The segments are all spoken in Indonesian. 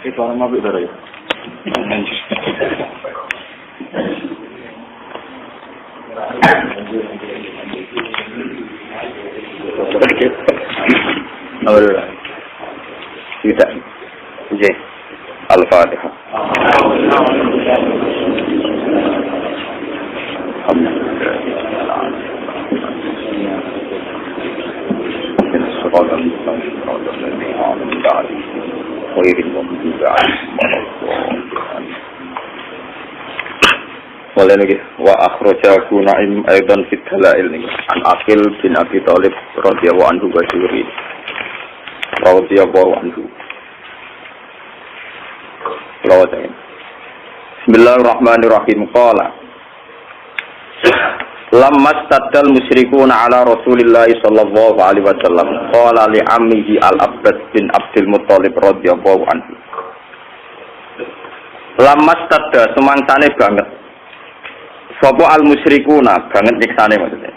Itu orang mabuk darah ya. Tidak. J. Al-Fatihah. Mulai lagi wa akhrajahu Naim aidan fi dalail ini an Aqil bin Abi Thalib radhiyallahu anhu wa syuri radhiyallahu anhu. Bismillahirrahmanirrahim. Qala lamma staddal musyrikuuna ala Rasulillah sallallahu alaihi wasallam qala li ammihi al-Abbas bin Abdul Muttalib radhiyallahu anhu. Lamma stadda semangsane banget sapa al-musyrikuuna banget nyiksane maksudnya.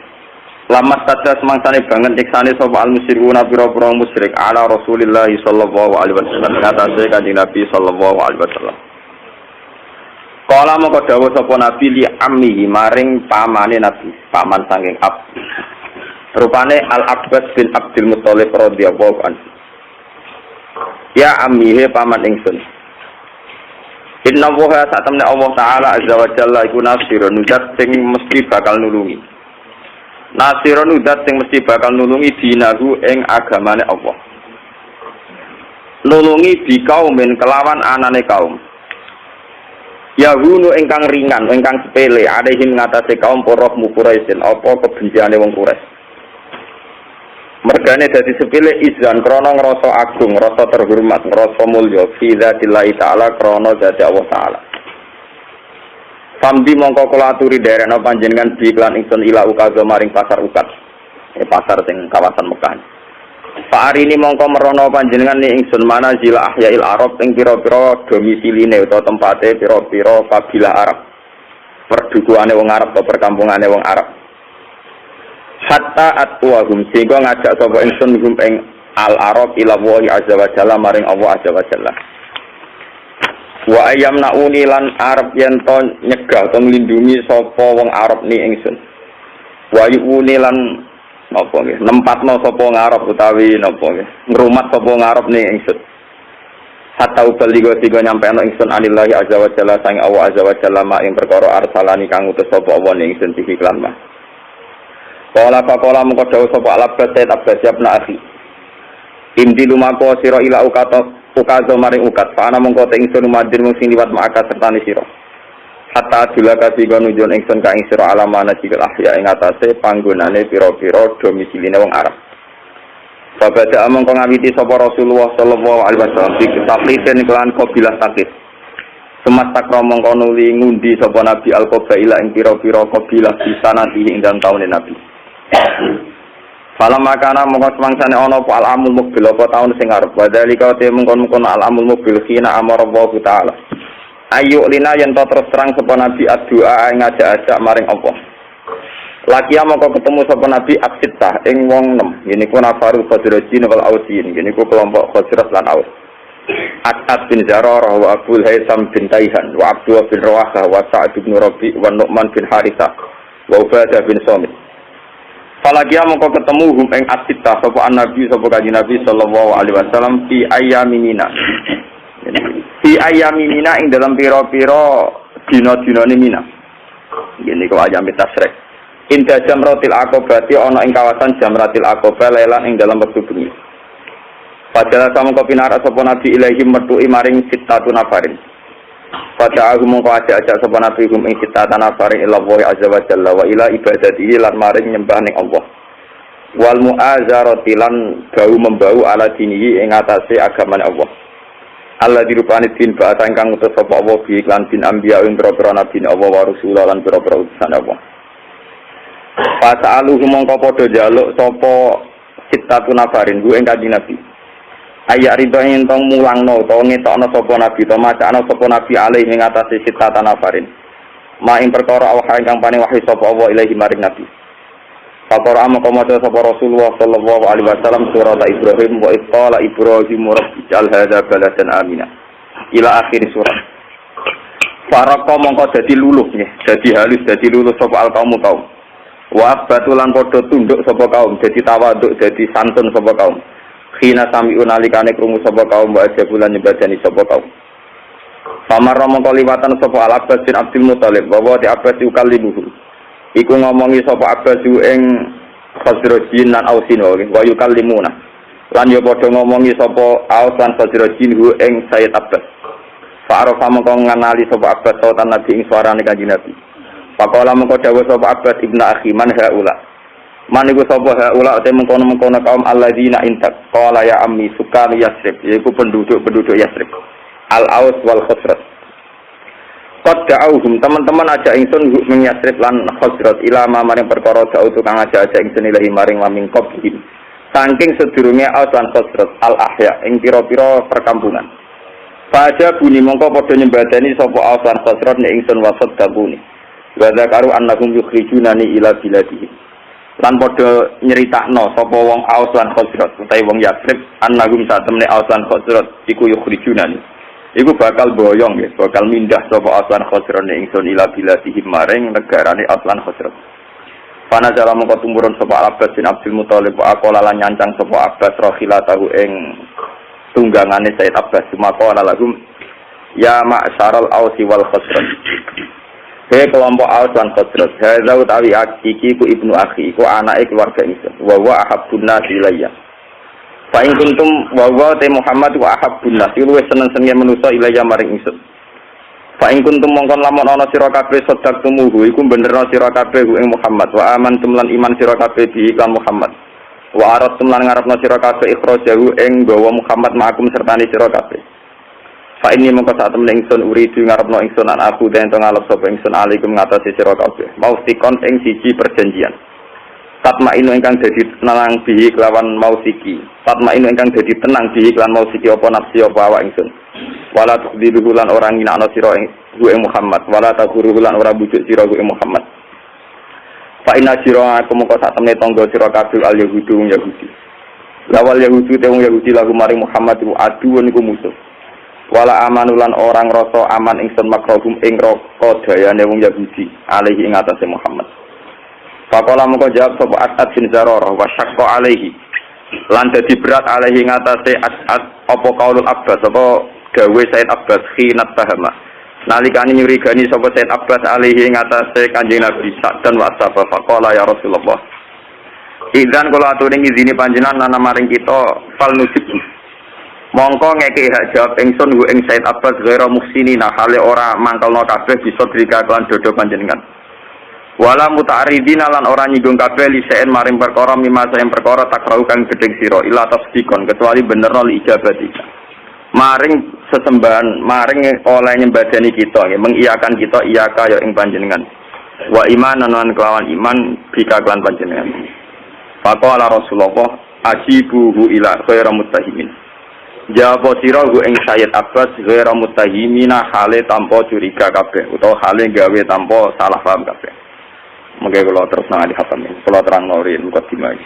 Lamma stadda semangsane banget nyiksane sapa al-musyrikuuna pira-pira musyrik ala Rasulillah sallallahu alaihi wasallam ngatasi Kanjeng Nabi sallallahu alaihi wasallam. Kala moko dawuh sapa Nabi li ammihi maring pamane Nabi, paman saking Ab. Rupane Al-Abbas bin Abdul Muttalib radhiyallahu anhu. Ya ammihi paman ingsun. Inna woha satamne Allah Ta'ala azza wa jalla iku nasirun udat sing mesti bakal nulungi. Nasirun udat sing mesti bakal nulungi dinahu ing agamane Allah. Nulungi bi kaumin kelawan anane kaum. Yahunu ingkang ringan, ingkang sepele, alehim ngatasi kaum poroh mukuraisin, apa kebenciane wong Quraisy. Mergane dadi sepele izan krana ngrasa agung, rasa terhormat, ngrasa mulya fi dzatillahi taala krana dzati Allah taala. Sambi mongko kula aturi derena panjenengan bi iklan ingsun ila ukaza maring pasar ukat. Pasar sing kawasan Mekah. Pak hari ini mongko merono panjenengan ni ingsun mana zila ahyail Arab ing pira-pira domisiline utawa tempate pira-pira kabilah Arab. Perdukuane wong Arab atau perkampungane wong Arab. Hatta atwahum sehingga ngajak sapa ingsun hum ing al-Arab ila Allah azza wa jalla maring Allah azza wa jalla. Wa ayyamnauni lan Arab yen to nyegah to nglindungi sapa wong Arab ni ingsun. Wa yuuni lan napa nggih nempatno sapa ngarep utawi napa nggih ngrumat sapa ngarep ning ingsun hatta ubaligo tiga nyampe ana ingsun anillahi azza wa jalla sang Allah azza wa jalla mak ing perkara arsalani kang utus sapa Allah ning ingsun iklan mah qala faqala mengko dawuh sapa Al-Abbas tabasiabna akhi indi lumako sira ila ukazo maring ukat ana mengko te ingsun madir mung sing liwat maka sertane sira hatta adula kasih nunjuk ingsun ka ing sira alamana cikal ahya ing atase panggonane pira-pira domisiline wong Arab. Sabada among kang ngawiti sapa Rasulullah sallallahu alaihi wasallam diketaplisen kelan kabilah sakit. Semasta kromong nuli ngundi sapa Nabi al-qabaila ing pira-pira kabilah bisa nanti ing dalem taune Nabi. Falam makana mongko semangsane ana apa al-amul muqbil apa taun sing arep. Wadhalika te mongkon al-amul muqbil khina amara Allah taala. Ayu lina yen to terus terang sapa Nabi addu'a ngajak-ajak maring Allah. Laki mongko ketemu sapa Nabi aksitah ing wong 6. Ngene ku nafarul Khazrajin wal Ausin. Ngene ku kelompok Khazraj lan Aus. As'ad bin Zararah wa Abdul Haitham bin Taihan wa Abdullah bin Rawahah wa Sa'd bin Rabi' wa Nu'man bin Harithah wa Ubadah bin Samit. Falakia mongko ketemu hum ing aksitah sapa Nabi sapa kanjeng Nabi sallallahu alaihi wasallam fi ayyaminina. Di ayami Mina ing dalam piro-piro dina-dinane Mina. Ngene kok ayam tasrek. Inda jamratil aqobati ana ing kawasan jamratil aqobah lelan ing dalam wektu bengi. Padahal sama kopinar sapa Nabi ilahi metuki maring sitatun nafarin. Pada aku mongko ajak-ajak sapa Nabi hum ing sitatun nafarin ila Allah azza wa jalla wa ila ibadatihi lan maring nyembah ning Allah. Wal mu'azarati lan bau membau ala dinihi ing atase agamane Allah. Allah dirupani bin bahasa ingkang utus sapa Allah bi iklan bin anbiya ing pira-pira nabi Allah wa rasul lan pira-pira utusan Allah. Pasa'alu mongko padha njaluk sapa sitatun nafarin ku ing kanjeng Nabi. Ayak rido entong mulangno utawa ngetokno sapa nabi to macana sapa nabi alih ing atase sitatun nafarin. Ma ing perkara Allah ingkang paring wahyu sapa Allah ilahi maring nabi. Pakora amako maca sapa Rasulullah sallallahu alaihi wasallam surat Ibrahim wa qala Ibrahim rabbi ja'al hadza baladan amina. ila akhir surat. Faraka mongko dadi luluh nggih, dadi halus, dadi luluh sapa kaum. Wa batulan padha tunduk sapa kaum, dadi tawaduk, dadi santun sapa kaum. Khina sami'un alikane krungu sapa kaum wa ajabulan nyebadani sapa kaum. Pamarra mongko liwatan sapa Al-Abbas bin Abdul Muthalib, bahwa di Abbas yukallibuhu. Iku ngomongi sapa Abbas ing Khazrajin lan Ausin wa yukallimuna. Lan yo padha ngomongi sapa Aus lan Khazrajin ing Sayyid Abbas. Fa'arafa mongko nganali sapa Abbas sautan Nabi ing suarane Kanjeng Nabi. Faqala mongko dawuh sapa Abbas ibnu akhi man haula. Man iku sapa haula te mengkono-mengkono kaum alladzina intak. Qala ya ammi sukan Yasrib, yaiku penduduk Yasrib. Al-Aus wal Khazraj. Qad da'awhum teman-teman aja ingsun ming Yasrib lan Khazraj ila maring perkara da'u tukang aja ingsun ilahi maring laming qablihim. Saking sedurunge Aus lan Khazraj al-ahya ing pira-pira perkampungan. Faja buni mongko padha nyembadani sapa Aus lan Khazraj nek ingsun wasat kabuni. Wa zakaru annahum yukhrijunani ila biladihim. Lan padha nyeritakno sapa wong Aus lan Khazraj utawi wong Yasrib annahum satemene Aus lan Khazraj iku yukhrijunani. Iku bakal boyong ya, bakal mindah sapa Aus lan Khazraj nek ingsun ila biladihim maring negarane Aus lan Khazraj. Pana jala mongko tumurun sapa Abbas bin Abdul Muthalib aqala lan nyancang sapa Abbas rokhilatahu ing tunggangane Sayyid Abbas maka ana lagum ya ma'syaral Ausi wal Khazraj. He kelompok Aus lan Khazraj, hadza utawi iki ku ibnu akhi, iku anake keluarga ingsun. Wa wa ahabbun nas ilayya. Fa in kuntum wa wa ta Muhammad wa ahabbun nas, luwih seneng-senenge manusa ilayya maring ingsun. Fa in kuntum mongkon lamun ana sira kabeh sedhak tumuhu iku benerno sira kabeh ing Muhammad wa amantum lan iman sira kabeh bi iklan Muhammad. Wa aratum lan ngarepno sira kabeh ikhrajahu ing gawa Muhammad ma'akum sertane sira kabeh. Fa ini mongko sak temen ingsun uridu ngarepno ingsun an aku den to ngalep sapa ingsun alaikum ngatasi sira kabeh. Mau sikon ing siji perjanjian. Tatma inu ingkang dadi tenang bihi kelawan mausiki. Tatma inu ingkang dadi tenang bihi kelawan mausiki apa nafsi apa awak ingsun. Wala tukhdiruhu lan orang nginakno sira ing Muhammad. Wala taghuru lan ora bujuk sira ing Muhammad. Fa inna sira mongko sak temene tangga sira kabeh al yahudu Yahudi. Lawal Yahudi te wong Yahudi lagu maring Muhammad iku aduun iku musuh. Wala amanulan orang rasa aman ingsun makrohum ing roko dayane wong Yahudi alaihi ing atase Muhammad. Faqala mongko jawab sapa As'ad bin Zararah wa syaqqa alaihi. Lan dadi berat alaihi ing atase As'ad apa kaulul Abbas apa gawe Said Abbas khinat tahama. Nalikane nyurigani sapa Said Abbas alaihi ing atase Kanjeng Nabi dan wasaba faqala ya Rasulullah. Idzan kula aturi ngizini panjenengan ana maring kita fal nujib. Mongko ngeke hak jawab ingsun ing Said Abbas ghaira muhsinina hale ora mangkelno kabeh bisa drika kelan dodo panjenengan. Wala muta'aridina lan ora nyinggung kabeh liseen maring perkara mimma sayang perkara takrau kang gedeng sira ila tasdikon kecuali benerno li ijabati. Maring sesembahan maring oleh nyembadani kita nggih mengiyakan kita iyaka ya ing panjenengan. Wa imanan lan kelawan iman bika kelan panjenengan. Faqala Rasulullah ajibuhu ila ghaira muttahimin. Jawab sira ing Sayyid Abbas ghaira muttahimina hale tanpa curiga kabeh utawa hale gawe tanpa salah paham kabeh. Mungkin kalau terus nanti hatam ini, kalau terang norin bukan dimai.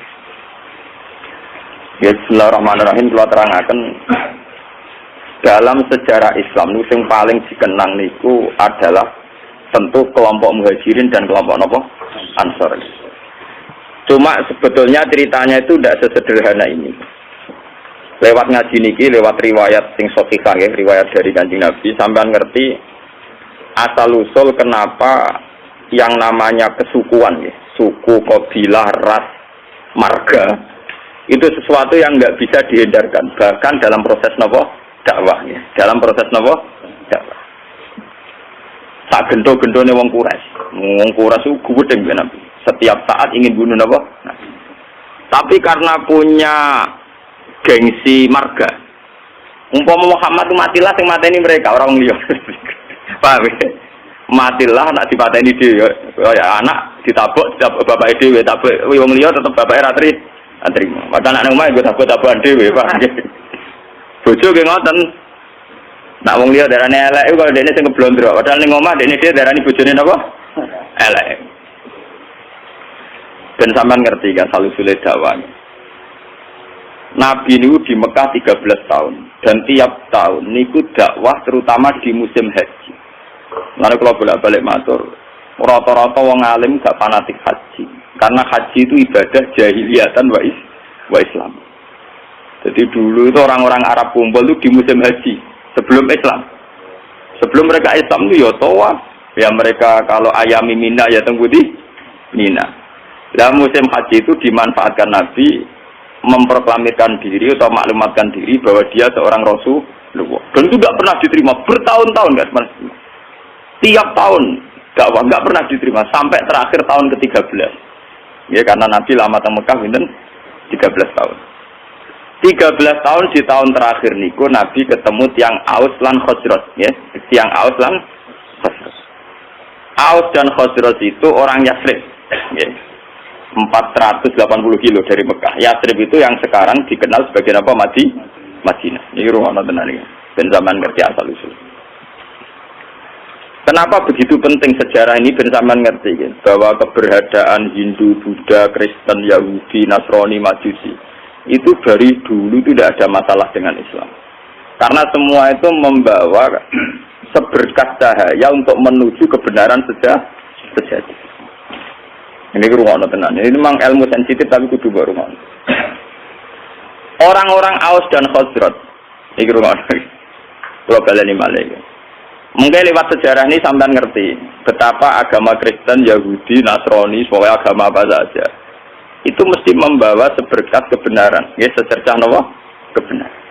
Bismillahirrahmanirrahim. Kalau terangkan dalam sejarah Islam, yang paling dikenang niku adalah tentu kelompok Muhajirin dan kelompok nopo Ansor. Cuma sebetulnya ceritanya itu tidak sesederhana ini. Lewat ngaji niki, lewat riwayat sing sahihah ya, riwayat dari Kanjeng Nabi, sampean ngerti asal usul kenapa yang namanya kesukuan ya, suku, kabilah, ras, marga itu sesuatu yang nggak bisa dihindarkan bahkan dalam proses nopo dakwah ya. Dalam proses nopo dakwah tak gento-gentone wong Quraisy itu gudeg ya Nabi setiap saat ingin bunuh nopo nah. Tapi karena punya gengsi marga umpama Muhammad itu matilah sing mateni mereka orang liya paham ya? Matilah nak dipateni dhewe ya anak ditabok bapak dhewe tabok wong liya tetep bapake ra trimo. Padahal anak omah nggo tabok-tabokan dhewe, Pak. Bojo ge ngoten. Nak wong liya darane elek iku kalau dene sing keblondro. Padahal ning omah dene dhewe darani bojone napa? Elek. Ben sampean ngerti kan salusule dakwah. Nabi niku di Mekah 13 tahun. Dan tiap tahun niku dakwah terutama di musim haji. Lalu kalau bolak-balik matur, rata-rata wong alim gak fanatik haji. Karena haji itu ibadah jahiliyatan wa Islam. Jadi dulu itu orang-orang Arab kumpul itu di musim haji sebelum Islam. Sebelum mereka Islam itu ya tawaf. Ya mereka kalau ayami Mina ya tunggu di Mina. Dan musim haji itu dimanfaatkan Nabi memproklamirkan diri atau maklumatkan diri bahwa dia seorang Rasulullah. Dan itu tidak pernah diterima bertahun-tahun, guys. Tiap tahun dakwah nggak pernah diterima sampai terakhir tahun ke-13. Ya karena Nabi lama di Mekah pinten 13 tahun. 13 tahun di tahun terakhir niku Nabi ketemu tiang Aus lan Khazraj, ya. Tiang Aus lan Khazraj. Aus dan Khazraj itu orang Yasrib, ya. 480 kilo dari Mekah. Yasrib itu yang sekarang dikenal sebagai apa? Madinah. Ini rumah tenan iki. Ben zaman ngerti asal usul. Kenapa begitu penting sejarah ini ben sampean ngerti ya? Bahwa keberadaan Hindu, Buddha, Kristen, Yahudi, Nasrani, Majusi itu dari dulu tidak ada masalah dengan Islam. Karena semua itu membawa seberkas cahaya untuk menuju kebenaran sejati. Ini rumah tenan. Ini memang ilmu sensitif tapi kudu baru rumah. Orang-orang Aus dan Khazraj. Ini rumah. Kalau baleni malih. Mungkin lewat sejarah ini sampean ngerti betapa agama Kristen, Yahudi, Nasrani, semua agama apa saja itu mesti membawa seberkas kebenaran. Ya, secercah nawa kebenaran.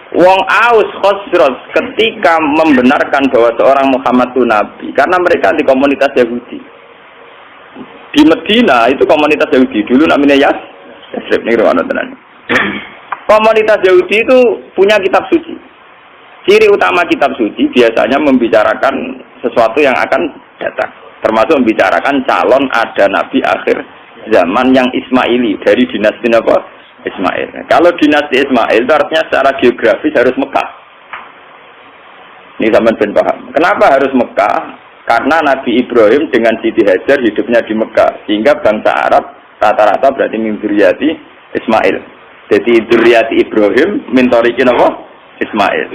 Wong Aus Khazraj ketika membenarkan bahwa seorang Muhammad itu nabi karena mereka di komunitas Yahudi. Di Medina itu komunitas Yahudi dulu namanya Yasrib nih rumah tenan. Komunitas Yahudi itu punya kitab suci. Ciri utama kitab suci biasanya membicarakan sesuatu yang akan datang, termasuk membicarakan calon ada nabi akhir zaman yang Ismaili dari dinasti apa? Ismail. Kalau dinasti Ismail itu artinya secara geografis harus Mekah. Ini sampean ben paham. Kenapa harus Mekah? Karena Nabi Ibrahim dengan Siti Hajar hidupnya di Mekah, sehingga bangsa Arab rata-rata berarti min dzurriyyati Ismail. Jadi dzurriyyati Ibrahim min thariqin apa? Ismail.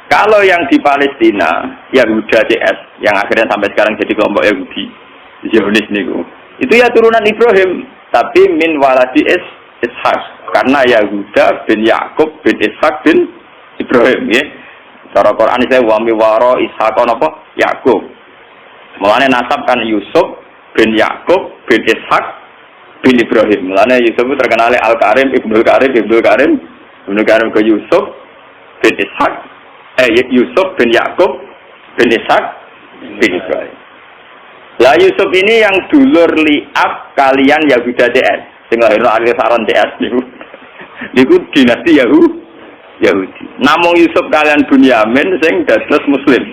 Kalau yang di Palestina, Yahuda CS, yang akhirnya sampai sekarang jadi kelompok Yahudi, Zionis niku, itu ya turunan Ibrahim, tapi min waladi Ishak, karena Yahuda bin Yakub bin Ishak bin Ibrahim, ya. Cara Quran saya wami waro Ishak apa? Yakub. Mulane nasab kan Yusuf bin Yakub bin Ishak bin Ibrahim. Mulane Yusuf terkenal Al-Karim, Ibnu Karim ke Yusuf bin Ishak. Yusuf bin Yakub bin Ishak bin Ibrahim. Lah Yusuf ini yang dulur liab kalian Yahuda DS. Sing lahirno akhir saron DS niku. Niku dinasti Yahudi. Namung Yusuf kalian Bunyamin sing dados Muslim.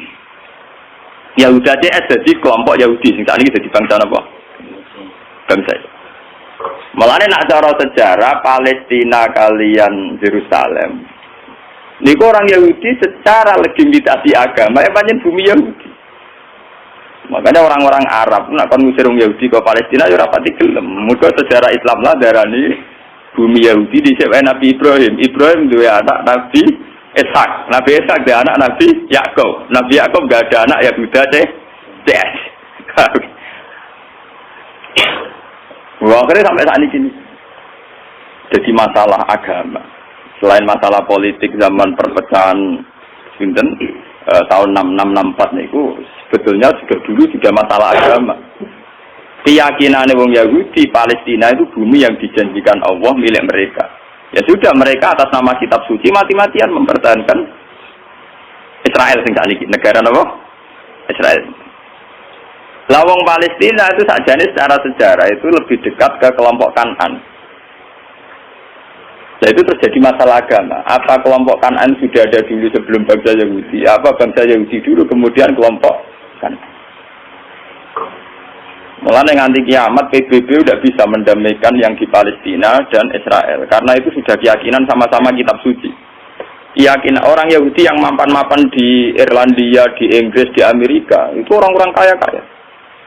Yahuda CS jadi kelompok Yahudi sing sakniki dadi bangsa apa? Bangsa. Mulane nak cara sejarah Palestina kalian Yerusalem. Niku orang Yahudi secara legitimasi agama ya pancen bumi Yahudi. Makanya orang-orang Arab nak kon ngusir wong Yahudi ke Palestina ya ora pati gelem. Muga sejarah Islam lah darani bumi Yahudi dhisik Nabi Ibrahim. Ibrahim duwe anak Nabi Ishak. Nabi Ishak dia anak Nabi Yakub. Nabi Yakub gak ada anak Yahuda CS. Wah, akhirnya sampai saat ini. Jadi masalah agama. Selain masalah politik zaman perpecahan Sweden tahun 6664 niku sebetulnya sudah dulu juga masalah agama. Keyakinan wong Yahudi Palestina itu bumi yang dijanjikan Allah milik mereka. Ya sudah mereka atas nama kitab suci mati-matian mempertahankan Israel sing sakniki negara napa? Israel. Lawang Palestina itu sajane secara sejarah itu lebih dekat ke kelompok Kanan. Nah itu terjadi masalah agama. Apa kelompok Kanan sudah ada dulu sebelum bangsa Yahudi? Apa bangsa Yahudi dulu kemudian kelompok Kanan? Mulane nganti kiamat PBB udah bisa mendamaikan yang di Palestina dan Israel karena itu sudah keyakinan sama-sama kitab suci. Keyakinan orang Yahudi yang mapan-mapan di Irlandia, di Inggris, di Amerika itu orang-orang kaya-kaya.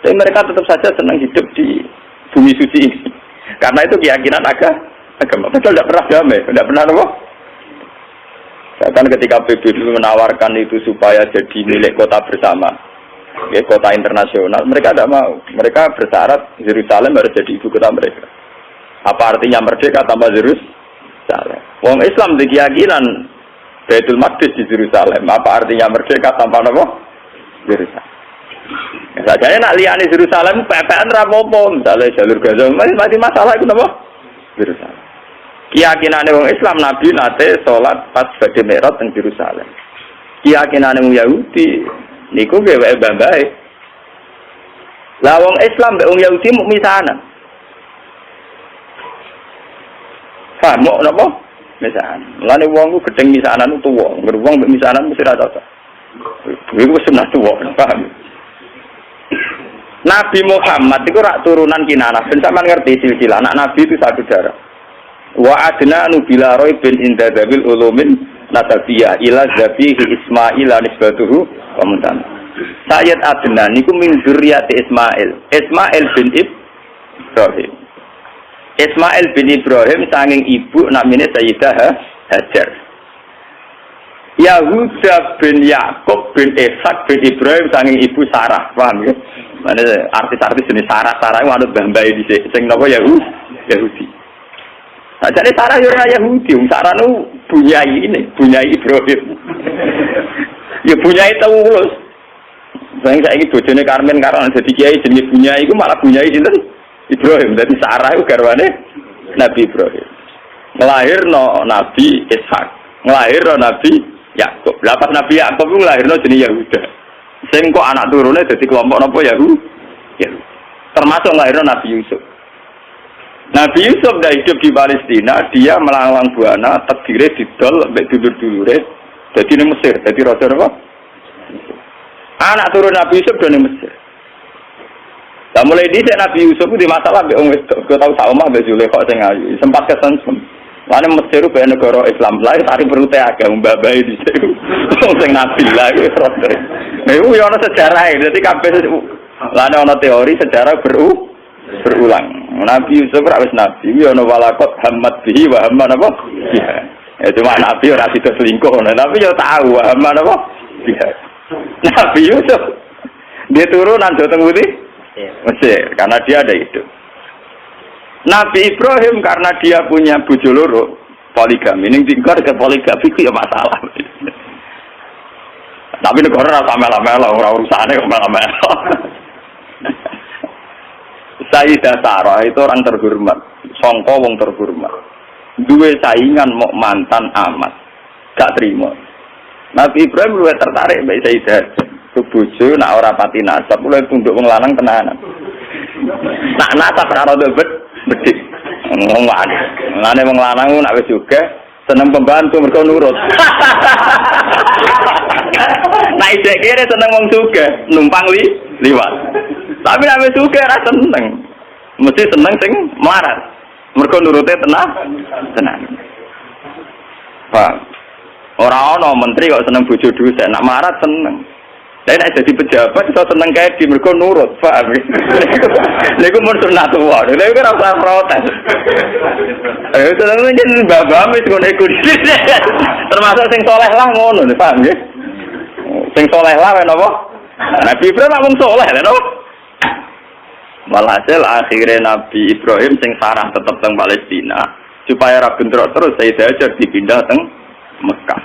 Tapi mereka tetap saja senang hidup di bumi suci ini. Karena itu keyakinan agama. Padahal tidak pernah damai, tidak pernah apa? Bahkan ketika PBB menawarkan itu supaya jadi milik kota bersama, ya, kota internasional, mereka tidak mau. Mereka bersyarat Yerusalem harus jadi ibu kota mereka. Apa artinya merdeka tanpa Yerusalem? Wong Islam di keyakinan Baitul Maqdis di Yerusalem. Apa artinya merdeka tanpa apa? Yerusalem. Sajane nak liyane Yerusalem PPN ra apa-apa, misale jalur Gaza masih masalah itu apa? Yerusalem. Keyakinane wong Islam Nabi nate salat pas badhe Mi'raj teng Yerusalem. Keyakinane wong Yahudi niku dheweke mbambahe. Lah wong Islam mbek wong Yahudi mung misanan. Paham napa? Misanan. Lane wong ku gedeng misanan tuwa, wong mbek misanan mesti ra cocok. Iku sunah tuwa, paham? Nabi Muhammad itu rak turunan Kinanah. Ben sampean ngerti silsilah anak Nabi itu satu darah. Wa adna nubila roy bin indadabil ulumin nasabiyah ila zabihi Ismail anisbatuhu wa muntan. Sayyid Adnan niku min dzurriyyati Ismail. Ismail bin Ibrahim. Ismail bin Ibrahim sanging ibu namanya Sayyidah Hajar. Yahuda bin Yakub bin Ishak bin Ibrahim sanging ibu Sarah. Paham ya? Mana artis-artis jenis Sarah itu anut bambai di sing napa Yahudi. Nah, jadi Sarah yo ora Yahudi, Sarah nu bunyai Ibrahim. Ya bunyai Taurus. Sing saiki bojone Karmen karo dadi kiai jenenge bunyai iku malah bunyai sinten? Ibrahim. Dadi Sarah iku garwane Nabi Ibrahim. Nglahirno Nabi Ishak, nglahirno Nabi Yakub. Lah pas Nabi Yakub iku nglahirno jenenge Yahuda. Sing kok anak turune dadi kelompok napa Yahudi. Termasuk nglahirno Nabi Yusuf. Nabi Yusuf dah hidup di Palestina, dia melawan buana, terdiri didol, sampai dulur-dulure, jadi di Mesir, jadi raja apa? Anak turun Nabi Yusuf dari Mesir. Nah, mulai di Nabi Yusuf di masalah, kita tahu sama Mbak Zulekha sing ayu, sempat kesensem. Lalu Mesir itu negara Islam, lain tarik perlu agama babai di situ, sing Nabi lah, itu raja. Itu yang sejarah, jadi kabeh, lalu ada teori sejarah berulang. Nabi Yusuf rawis Nabi, ya no walakot hamad bihi wa hamad apa? Ya cuma Nabi ora sida selingkuh, Nabi yo tahu hamad apa? Nabi Yusuf dia turunan Jawa Putih, Mesir, karena dia ada hidup. Nabi Ibrahim karena dia punya bojo loro, poligami, ning tingkar ke poligami ku ya masalah. Tapi negara ora samela-mela, ora urusane kok mela-mela. Sayyidah Sarah itu orang terhormat, sangka wong terhormat. Duwe saingan mau mantan amat, gak terima. Nabi Ibrahim luwih tertarik mbek Sayyidah. Bojo nak ora pati nasab, luwih tunduk wong lanang tenanan. Nak nasab karo bedik. Ngomong ngene wong lanang nak wis juga seneng pembantu mergo nurut. Nah isek kene seneng wong sugih, numpang liwat. Tapi nek sugih ora seneng. Mesti seneng sing melarat. Mergo nurute tenan. Pak. Ora ana menteri kok seneng bojo dhuwit, nek melarat seneng. Lah nek dadi pejabat iso seneng kae di mergo nurut, paham. Niku mun sunatullah. Lha iku ora usah protes. Seneng njen babam wis ngono iku. Termasuk sing saleh lah ngono, paham nggih? Sing saleh lah napa? Nabi Ibrahim wong saleh lho. Walhasil akhirnya Nabi Ibrahim sing Sarah tetap teng Palestina supaya ra bentrok terus Sayyidah Hajar dipindah teng Mekah.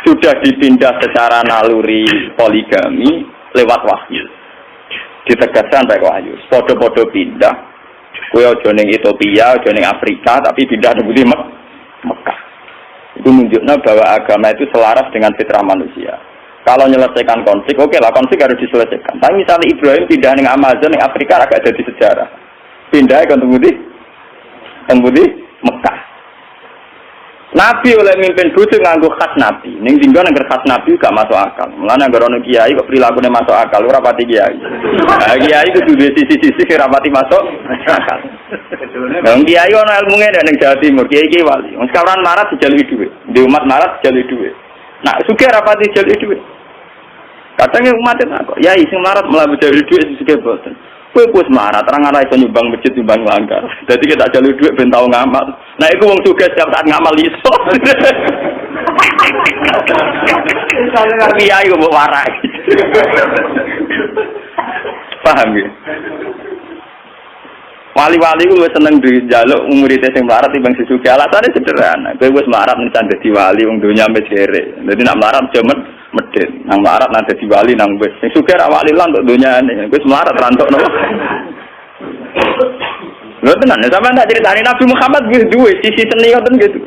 Sudah dipindah secara naluri poligami lewat wahyu. Ditegaskan baik wahyu. Podo-podo pindah. Kowe aja ning Ethiopia, aja ning Afrika, tapi pindah di Mekah. Itu menunjukkan bahwa agama itu selaras dengan fitrah manusia. Kalau menyelesaikan konflik, oke lah konflik harus diselesaikan. Tapi misalnya Ibrahim pindah ke Amazon, ke Afrika agak jadi sejarah. Pindah ke Tembudi, Mekah. Nabi oleh mimpin bojo nganggo khas Nabi. Ning dinggo nang khas Nabi gak masuk akal. Mulane anggere ono kiai kok prilakune masuk akal, ora pati kiai. Nah, kiai kudu duwe sisi-sisi ora pati masuk akal. Wong kiai ono ilmune ning Jawa Timur, kiai wali. Wong sekarang marat dijaluki dhuwit. Di umat marat dijaluki dhuwit. Nah, sugih ora pati dijaluki dhuwit. Kadang umat kok, ya sing marat malah dijaluki dhuwit sugih boten. Kowe wis marat, terang ora iso nyumbang masjid nyumbang langgar. Dadi kita jaluki dhuwit ben tau ngamal. Nah, iku wong sugih setiap saat ngamal iso. Kiai kok warai. Paham ya? Wali-wali ku seneng dijaluk muridé sing melarat timbang sesuke. Alasane sederhana. Kowe wis melarat mencan dadi wali wong donya wis jere. Dadi nak melarat aja medhit. Nang melarat nang dadi wali nang wis sing sugih ra wali lan untuk donyane. Wis melarat rantuk napa? Lha tenan sampeyan tak critani Nabi Muhammad wis duwe sisi seni ngoten gitu.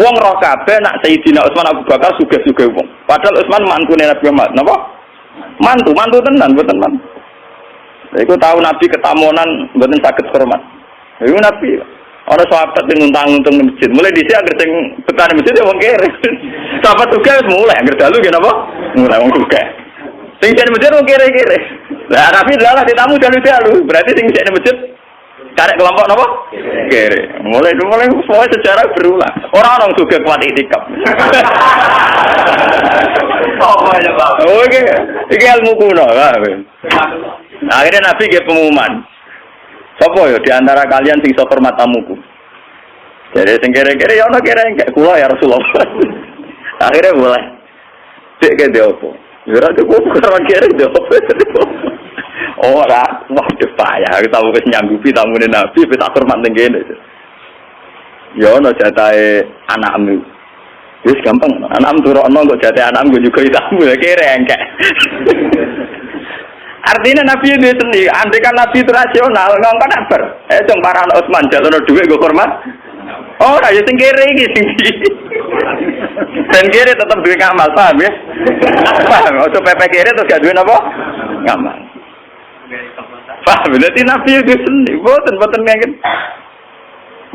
Wong roh kabeh nak Sayyidina Utsman Abu Bakar sugih-sugih wong. Padahal Utsman mantune Nabi Muhammad. Napa? Mantu tenan mboten mantu. Iku tahu Nabi ketamonan mboten saged hormat. Iku Nabi ana sahabat sing nguntang-untung nang masjid. Mulai dhisik anggere sing betane masjid ya wong kere. Sahabat juga wis mulai anggere dalu nggih napa? Mulai wong juga. Sing jane masjid wong kere-kere. Lah Nabi dalah ditamu dalu-dalu. Berarti sing jane masjid karek kelompok napa? Kere. Mulai semua sejarah berulang. Ora ono juga kuat itikaf. Oh, iki ilmu kuno. Akhirnya Nabi nggih pengumuman. Sapa ya di antara kalian sing iso hormat tamuku? Jadi sing kere-kere ya ono kere engke kula ya Rasulullah. Akhirnya mulai. Cek ke dia opo? Ya ora cukup karo kere dia opo. Ora, wah payah aku tahu wis nyanggupi tamune Nabi wis tak hormat ning kene. Ya ono jatahe anakmu. Wis gampang, anakmu turokno kok jatahe anakmu juga tamu ya kere engke. Artinya Nabi itu sendiri, andai kan Nabi itu rasional, ngomong apa? Dong para anak Utsman jatuh duit gue hormat. Oh, aja sing kere iki sing. Dan kere tetap duwe ngamal, paham ya? Paham, ojo pepe kere terus gak duwe napa? Ngamal. Paham, berarti Nabi itu sendiri, boten ngene.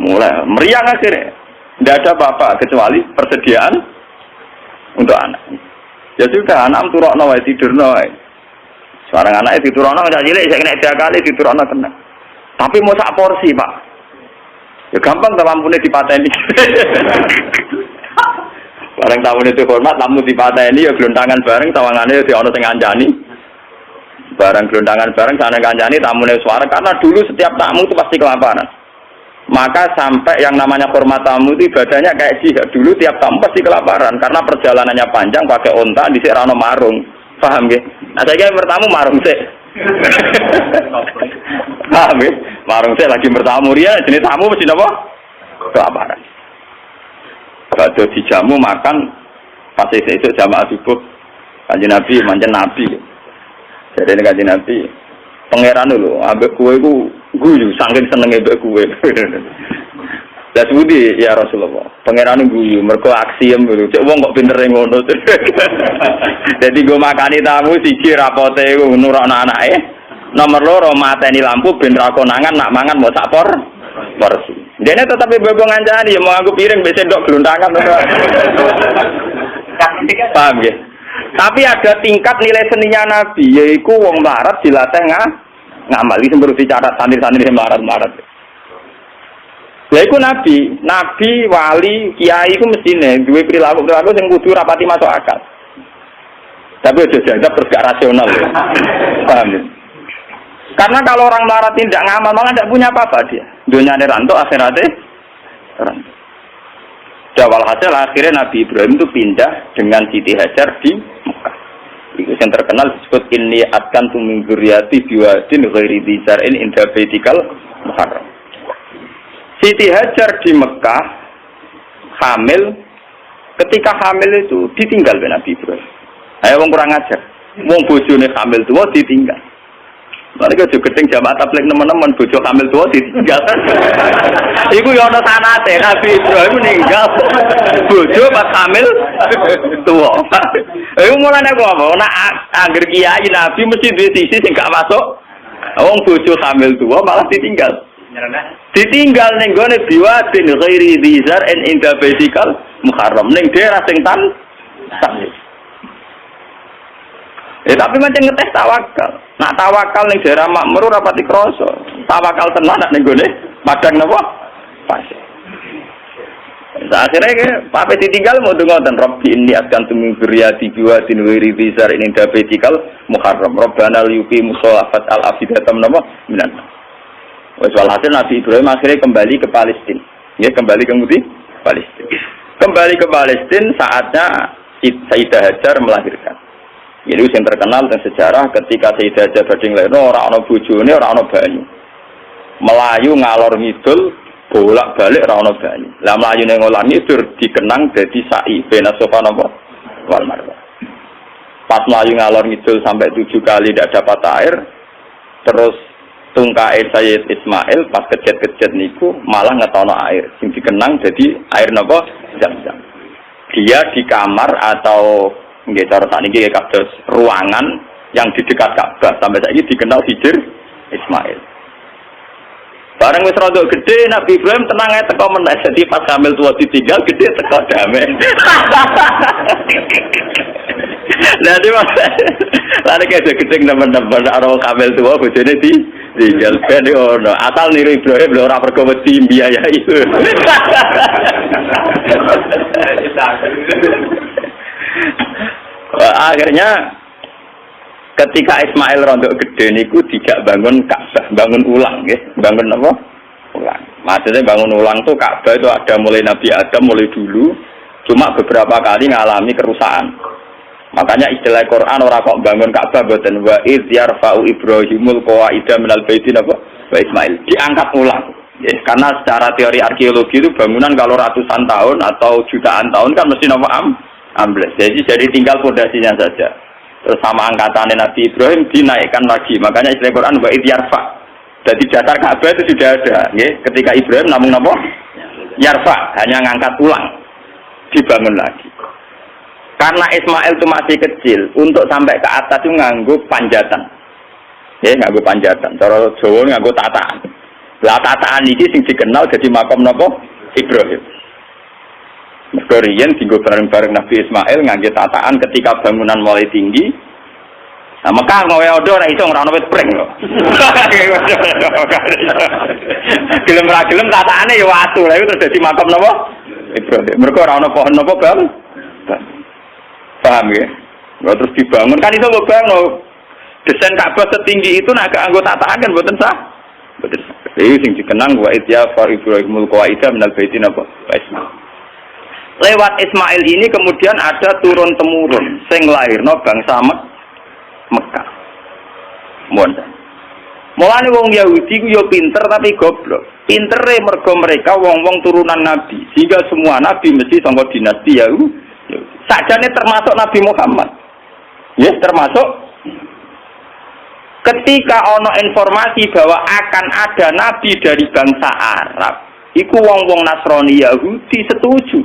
Mulai meriang akhirnya. Tidak ada apa-apa kecuali persediaan untuk anak. Ya sudah, anak turokno wae tidurno wae. Seorang anak itu turun nggak cilik, saya kena 3 kali diturun kena. Tapi mau sak porsi pak, ya gampang tamunya dipateni. Bareng tamu itu hormat, tamu dipateni ya gelontangan bareng, tawangannya di ono sing ngancani. Bareng gelontangan bareng, sana ngancani tamunya suara karena dulu setiap tamu itu pasti kelaparan. Maka sampai yang namanya hormat tamu itu ibadahnya kayak jihad. Dulu tiap tamu pasti kelaparan karena perjalanannya panjang, pakai onta, di rano marung. Paham ya? Nah saya kira bertamu marung sih. Paham ya? Marung sih lagi bertamu dia, jenis tamu mesti apa? Kelaparan. Kalau dijamu makan, pas itu jamaah subuh, kanjeng Nabi, manjen Nabi. Jadi ini kanjeng Nabi, pangeran dulu, ambek kue ku guyu, saking senengnya ambek kue. Lah budi ya Rasulullah. Pangeran guyu mergo aksiem lho. Cek wong kok pintere ngono. Dadi go makani tamu siji rapote iku nurokno anake. Nomor 2 mateni lampu ben ra konangan nak mangan mau sak porsi. Dene tetep bebo ngancani mau aku piring mbek sendok glontangan. Paham ya? Tapi ada tingkat nilai seninya Nabi yaiku wong melarat dilatih ngamali sing perlu dicatat santri-santri melarat-melarat. Ya iku nabi, wali, kiai iku mestine duwe perilaku sing kudu rapati masuk akal. Tapi aja dianggap terus gak rasional. Paham ya? Karena kalau orang melarat tidak ngamal malah tidak punya apa-apa dia. Dunyane rantuk, akhiratnya rantuk. Walhasil akhirnya Nabi Ibrahim itu pindah dengan Siti Hajar di Mekah. Itu yang terkenal disebut inni askantu min dzurriyyati biwadin ghairi dzi zar'in inda baitikal muharram. Siti Hajar di Mekah hamil, ketika hamil itu ditinggal oleh Nabi Ibrahim. Ayo wong kurang ajar, wong bojone hamil tua ditinggal. Mereka juga gedeng jamaah tabligh teman-teman bojo hamil tua ditinggal. Iku ya ana sanate Nabi Ibrahim meninggal bojo pas hamil tua. Iku mulane apa? Nek anggere kiai Nabi mesti duwe sisi sing gak masuk. Wong bojo hamil tua malah ditinggal. Ditinggal ning gone biwadin ghairi dzar en inda baitikal muharram ning daerah sing tan. Tapi macam ngetes tawakal. Nak tawakal ning daerah makmur ora pati krasa. Tawakal tenan nak ning gone padang napa? Pasir. Akhirnya pape ditinggal mau ngoten Rabbi inni askantu min dzurriyyati biwadin ghairi dzar en inda baitikal muharram. Rabbana liyuqimus sholata al-afidatam napa minan. Walhasil Nabi Ibrahim akhirnya kembali ke Palestina. Ya, kembali ke Palestina. Kembali ke Palestina saatnya Sayyidah Hajar melahirkan. Jadi yang terkenal tentang sejarah ketika Sayyidah Hajar badhe nglairno ora ana bojone, ora ana banyu. Melayu ngalor ngidul, bolak-balik ora ana banyu. Lah mlayune ngalor ngidul dikenang dadi sa'i bena Safa napa wal Marwah. Pas melayu ngalor ngidul sampai 7 kali tidak dapat air, terus tungkae Sayyid Ismail pas kejet-kejet niku malah ngetono air sing dikenang jadi air napa Zam-Zam. Dia di kamar atau nggih cara sakniki kados ruangan yang di dekat Ka'bah sampai saiki dikenal Hijr Ismail. Bareng wis rada gede Nabi Ibrahim tenang ae teko meneh dadi pas hamil tua ditinggal gede teko damai. Dadi mas lare kaya gede nemen-nemen karo hamil tua bojone ditinggal ben ono asal niru Ibrahim lho ora pergo wedi biayai. Akhirnya ketika Ismail rondok gede niku tidak bangun Ka'bah, bangun ulang nggih. Bangun apa? Ulang. Maksudnya bangun ulang tuh Ka'bah itu ada mulai Nabi Adam mulai dulu, cuma beberapa kali ngalami kerusakan. Makanya istilah Quran ora kok bangun Ka'bah boten wa idz yarfa'u Ibrahimul qawaida minal baitin apa? Wa Ismail diangkat ulang. Ya, karena secara teori arkeologi itu bangunan kalau ratusan tahun atau jutaan tahun kan mesti napa ambles. Jadi tinggal fondasinya saja. Terus sama angkatannya Nabi Ibrahim dinaikkan lagi. Makanya istilah Quran wa idz yarfa. Jadi dasar Ka'bah itu sudah ada, nggih. Ketika Ibrahim namung napa? Yarfa, hanya ngangkat ulang. Dibangun lagi. Karena Ismail itu masih kecil, untuk sampai ke atas itu nganggo panjatan. Nggih, nganggo panjatan. Cara Jawa nganggo tataan. Lah tataan iki sing dikenal jadi makom napa? Ibrahim. Mergo riyen dienggo bareng-bareng Nabi Ismail ngangge tataan ketika bangunan mulai tinggi. Nah, Mekah ngowe odo ora iso ora ono wit pring lho. Gelem ra gelem tataane ya watu. Lah iku terus dadi makam napa? Ibrahim. Mergo ora ono pohon napa, Bang? Paham ya? Nggak terus dibangun kan itu mbok bangun. Desain Ka'bah setinggi itu nak anggo tataan kan mboten sah. Mboten sah. Iki sing dikenang wa idya fa Ibrahimul qawaida minal baitin apa? Ismail. Lewat Ismail ini kemudian ada turun-temurun sing lairno bangsa Mekah. Monten. Mulane wong Yahudi ku yo pinter tapi goblok. Pintere mergo mereka wong-wong turunan nabi. Sehingga semua nabi mesti saka dinasti Yahudi. Sakjane termasuk Nabi Muhammad. Yes, termasuk ketika ono informasi bahwa akan ada nabi dari bangsa Arab, iku wong-wong Nasrani Yahudi setuju.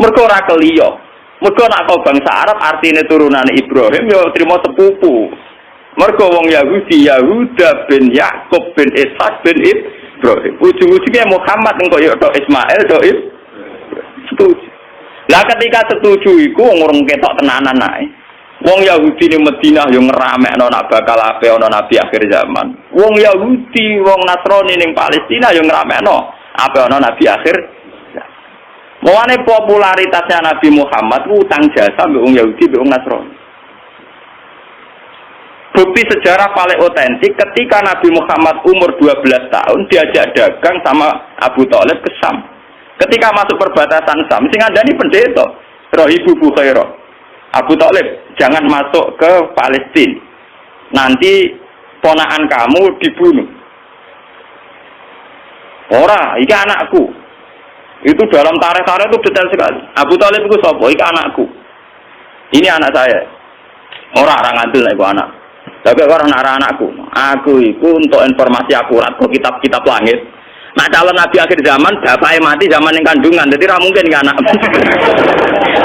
Mergo ora keliyo. Mergo nek kok bangsa Arab artine turunane Ibrahim ya trimo sepupu. Mergo wong Yahudi Yahuda bin Yakub bin Ishak bin Ibrahim. Ujung-ujungnya Muhammad engko ya tok Ismail tok setuju. Lah ketika setuju iku wong urung ketok tenanan ae. Wong Yahudi ning Madinah yo ngeramekno nak bakal ape ana nabi akhir zaman. Wong Yahudi, wong Nasrani ning Palestina yo ngeramekno ape ana nabi akhir. Mulane popularitasnya Nabi Muhammad utang jasa mbek wong Yahudi mbek wong Nasrani. Bukti sejarah paling otentik ketika Nabi Muhammad umur 12 tahun diajak dagang sama Abu Thalib ke Syam. Ketika masuk perbatasan Syam, sing ngandani pendeta Rahibu Bukhairah. Abu Thalib, jangan masuk ke Palestina. Nanti ponakan kamu dibunuh. Ora, iki anakku. Itu dalam tarikh-tarikh itu detail sekali. Abu Thalib itu sapa? Iki anakku. Ini anak saya. Ora ngantil iku anak. Tapi orang anakku. Aku itu untuk informasi akurat kok kitab-kitab langit. Nah calon nabi akhir zaman, bapaknya mati zaman yang kandungan, jadi tidak mungkin kan anak.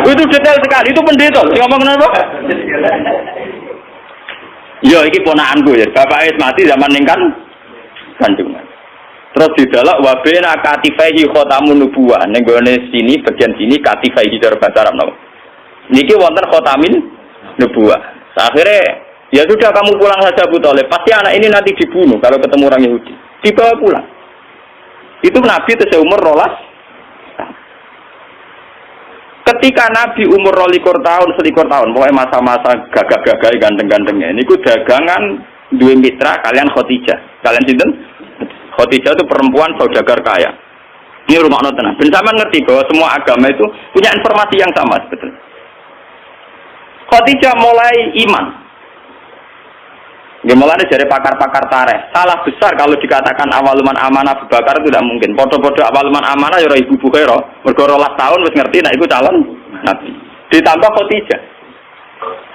Itu detail sekali, itu pendeta. Si ngomong kenapa? Ya, ini ponakanku ya. Bapaknya mati zaman yang kandungan. Terus didalak wabena katifaihi khotamun nubuwah. Nenggone sini bagian sini katifaihi dari bahasa Arab napa. Niki wonten khotamin nubuwah. Akhirnya ya sudah kamu pulang saja Abu Thalib. Pasti anak ini nanti dibunuh kalau ketemu orang Yahudi. Dibawa pulang. Itu Nabi itu seumur 12. Ketika Nabi umur 12 tahun, 11 tahun, mulai masa-masa gagah-gagah ganteng-gantengnya. Ini ku dagangan dua mitra kalian Khadijah. Kalian sinten? Khadijah itu perempuan saudagar kaya. Ini rumah tenang. Ben sampean ngerti bahwa semua agama itu punya informasi yang sama sebetulnya. Khadijah mulai iman. Ya mulai dari pakar-pakar tarikh. Salah besar kalau dikatakan awaluman amanah Abu Bakar itu tidak mungkin. Podo-podo awaluman amanah ya Ibu Bukhairah. Mergo 12 tahun wis ngerti nek iku calon nabi. Ditambah Khadijah.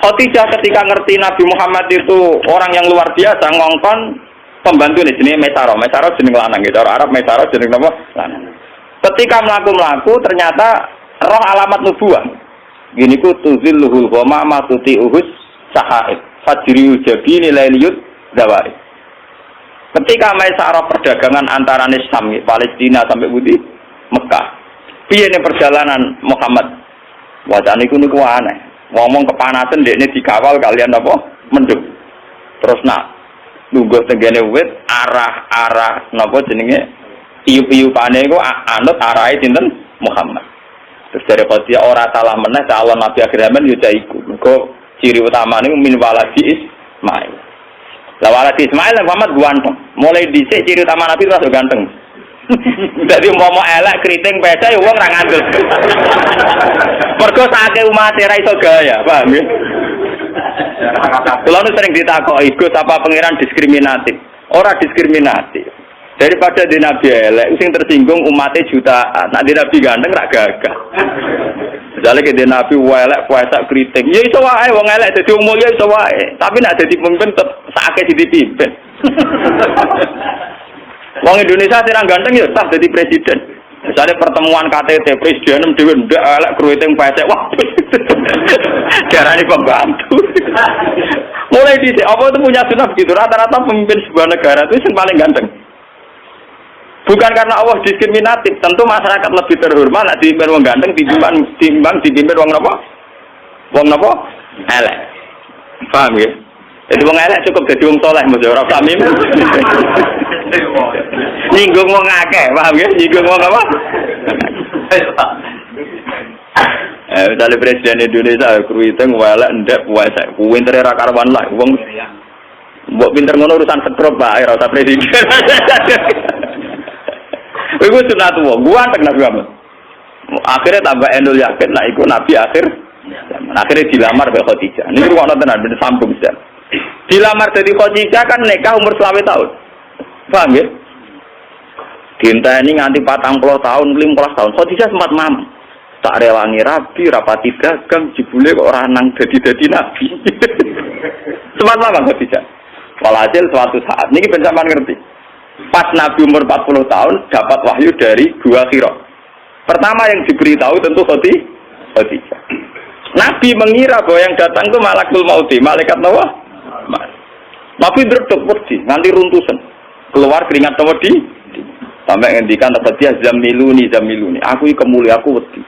Khadijah ketika ngerti Nabi Muhammad itu orang yang luar biasa, ngongkon pembantu nih jenenge Mesaro. Mesaro jeneng lanang gitu. Orang Arab Mesaro jeneng apa? Lanang. Ketika melaku ternyata roh alamat nubuwah. Gini ku tuzilluhul ghamama tuti'uhus sahaib. Fajri ujabini lailiyut dawari. Ketika Maisarah perdagangan antara Syam, Palestina sampai Budi Mekah. Piye ning perjalanan Muhammad? Wajane iku niku aneh. Ngomong kepanasan dekne dikawal kalian apa? Mendung. Terus nak lungguh tenggene wit arah napa jenenge? Iyu-iyupane iku anut arahe sinten? Muhammad. Terus dari Khadijah ora salah meneh calon nabi akhir zaman yo iku. Mergo ciri utama ini min waladi Ismail. Lah waladi Ismail Muhammad ganteng. Mulai dhisik ciri utama Nabi terus ganteng. Dadi umpama elek kriting pece ya wong ra ngandel. Mergo sake umat ra iso gaya, paham ya? Kulo sering ditakoki, Gus apa pangeran diskriminatif? Ora diskriminatif. Daripada di Nabi elek sing tersinggung umatnya jutaan. Nak di Nabi ganteng ra gagah. Misalnya ke Nabi elek puasa kriting, ya iso wae wong elek dadi wong mulya iso wae. Tapi nek dadi pemimpin tetep sakake dipimpin. Wong Indonesia sing ganteng ya tetap dadi presiden. Misalnya pertemuan KTT presiden dhewe ndak elek kriting pesek, wah. Darane pembantu. Mulai di apa itu punya sunah begitu. Rata-rata pemimpin sebuah negara itu yang paling ganteng. Bukan karena Allah diskriminatif, tentu masyarakat lebih terhormat nek dipimpin wong ganteng timbang dipimpin wong napa? Wong napa? Elek. Paham ya? Jadi wong elek cukup dadi wong saleh mesti ora usah mim. Nyinggung wong akeh, paham ya? Nyinggung wong apa? Misalnya presiden Indonesia kruiting elek ndek puasa, pintere ra karuan lah wong. Mbok pinter ngono urusan sekrop bae ora usah presiden. Iku sunat wong, gua antek Nabi Muhammad. Akhirnya tambah endul yakin, nah iku Nabi akhir. Akhirnya dilamar oleh Khadijah. Ini ruang tenan ben sambung sih. Dilamar dari Khadijah kan nikah umur 20 tahun. Paham ya? Dinteni nganti 40 tahun, 15 tahun. Khadijah sempat mam. Tak rewangi rabi, rapati dagang, jebule kok ora nang dadi nabi. Sempat mam Khadijah. Walhasil suatu saat niki ben sampean ngerti. Pas Nabi umur 40 tahun dapat wahyu dari dua qira. Pertama yang diberitahu tentu Khadijah. Nabi mengira bahwa yang datang itu malakul mauti, malaikat nawa. Nabi dredeg wedi nganti runtusan. Keluar keringat nawa di sampai ngendikan Khadijah zamiluni. Aku iki kemuli aku wedi.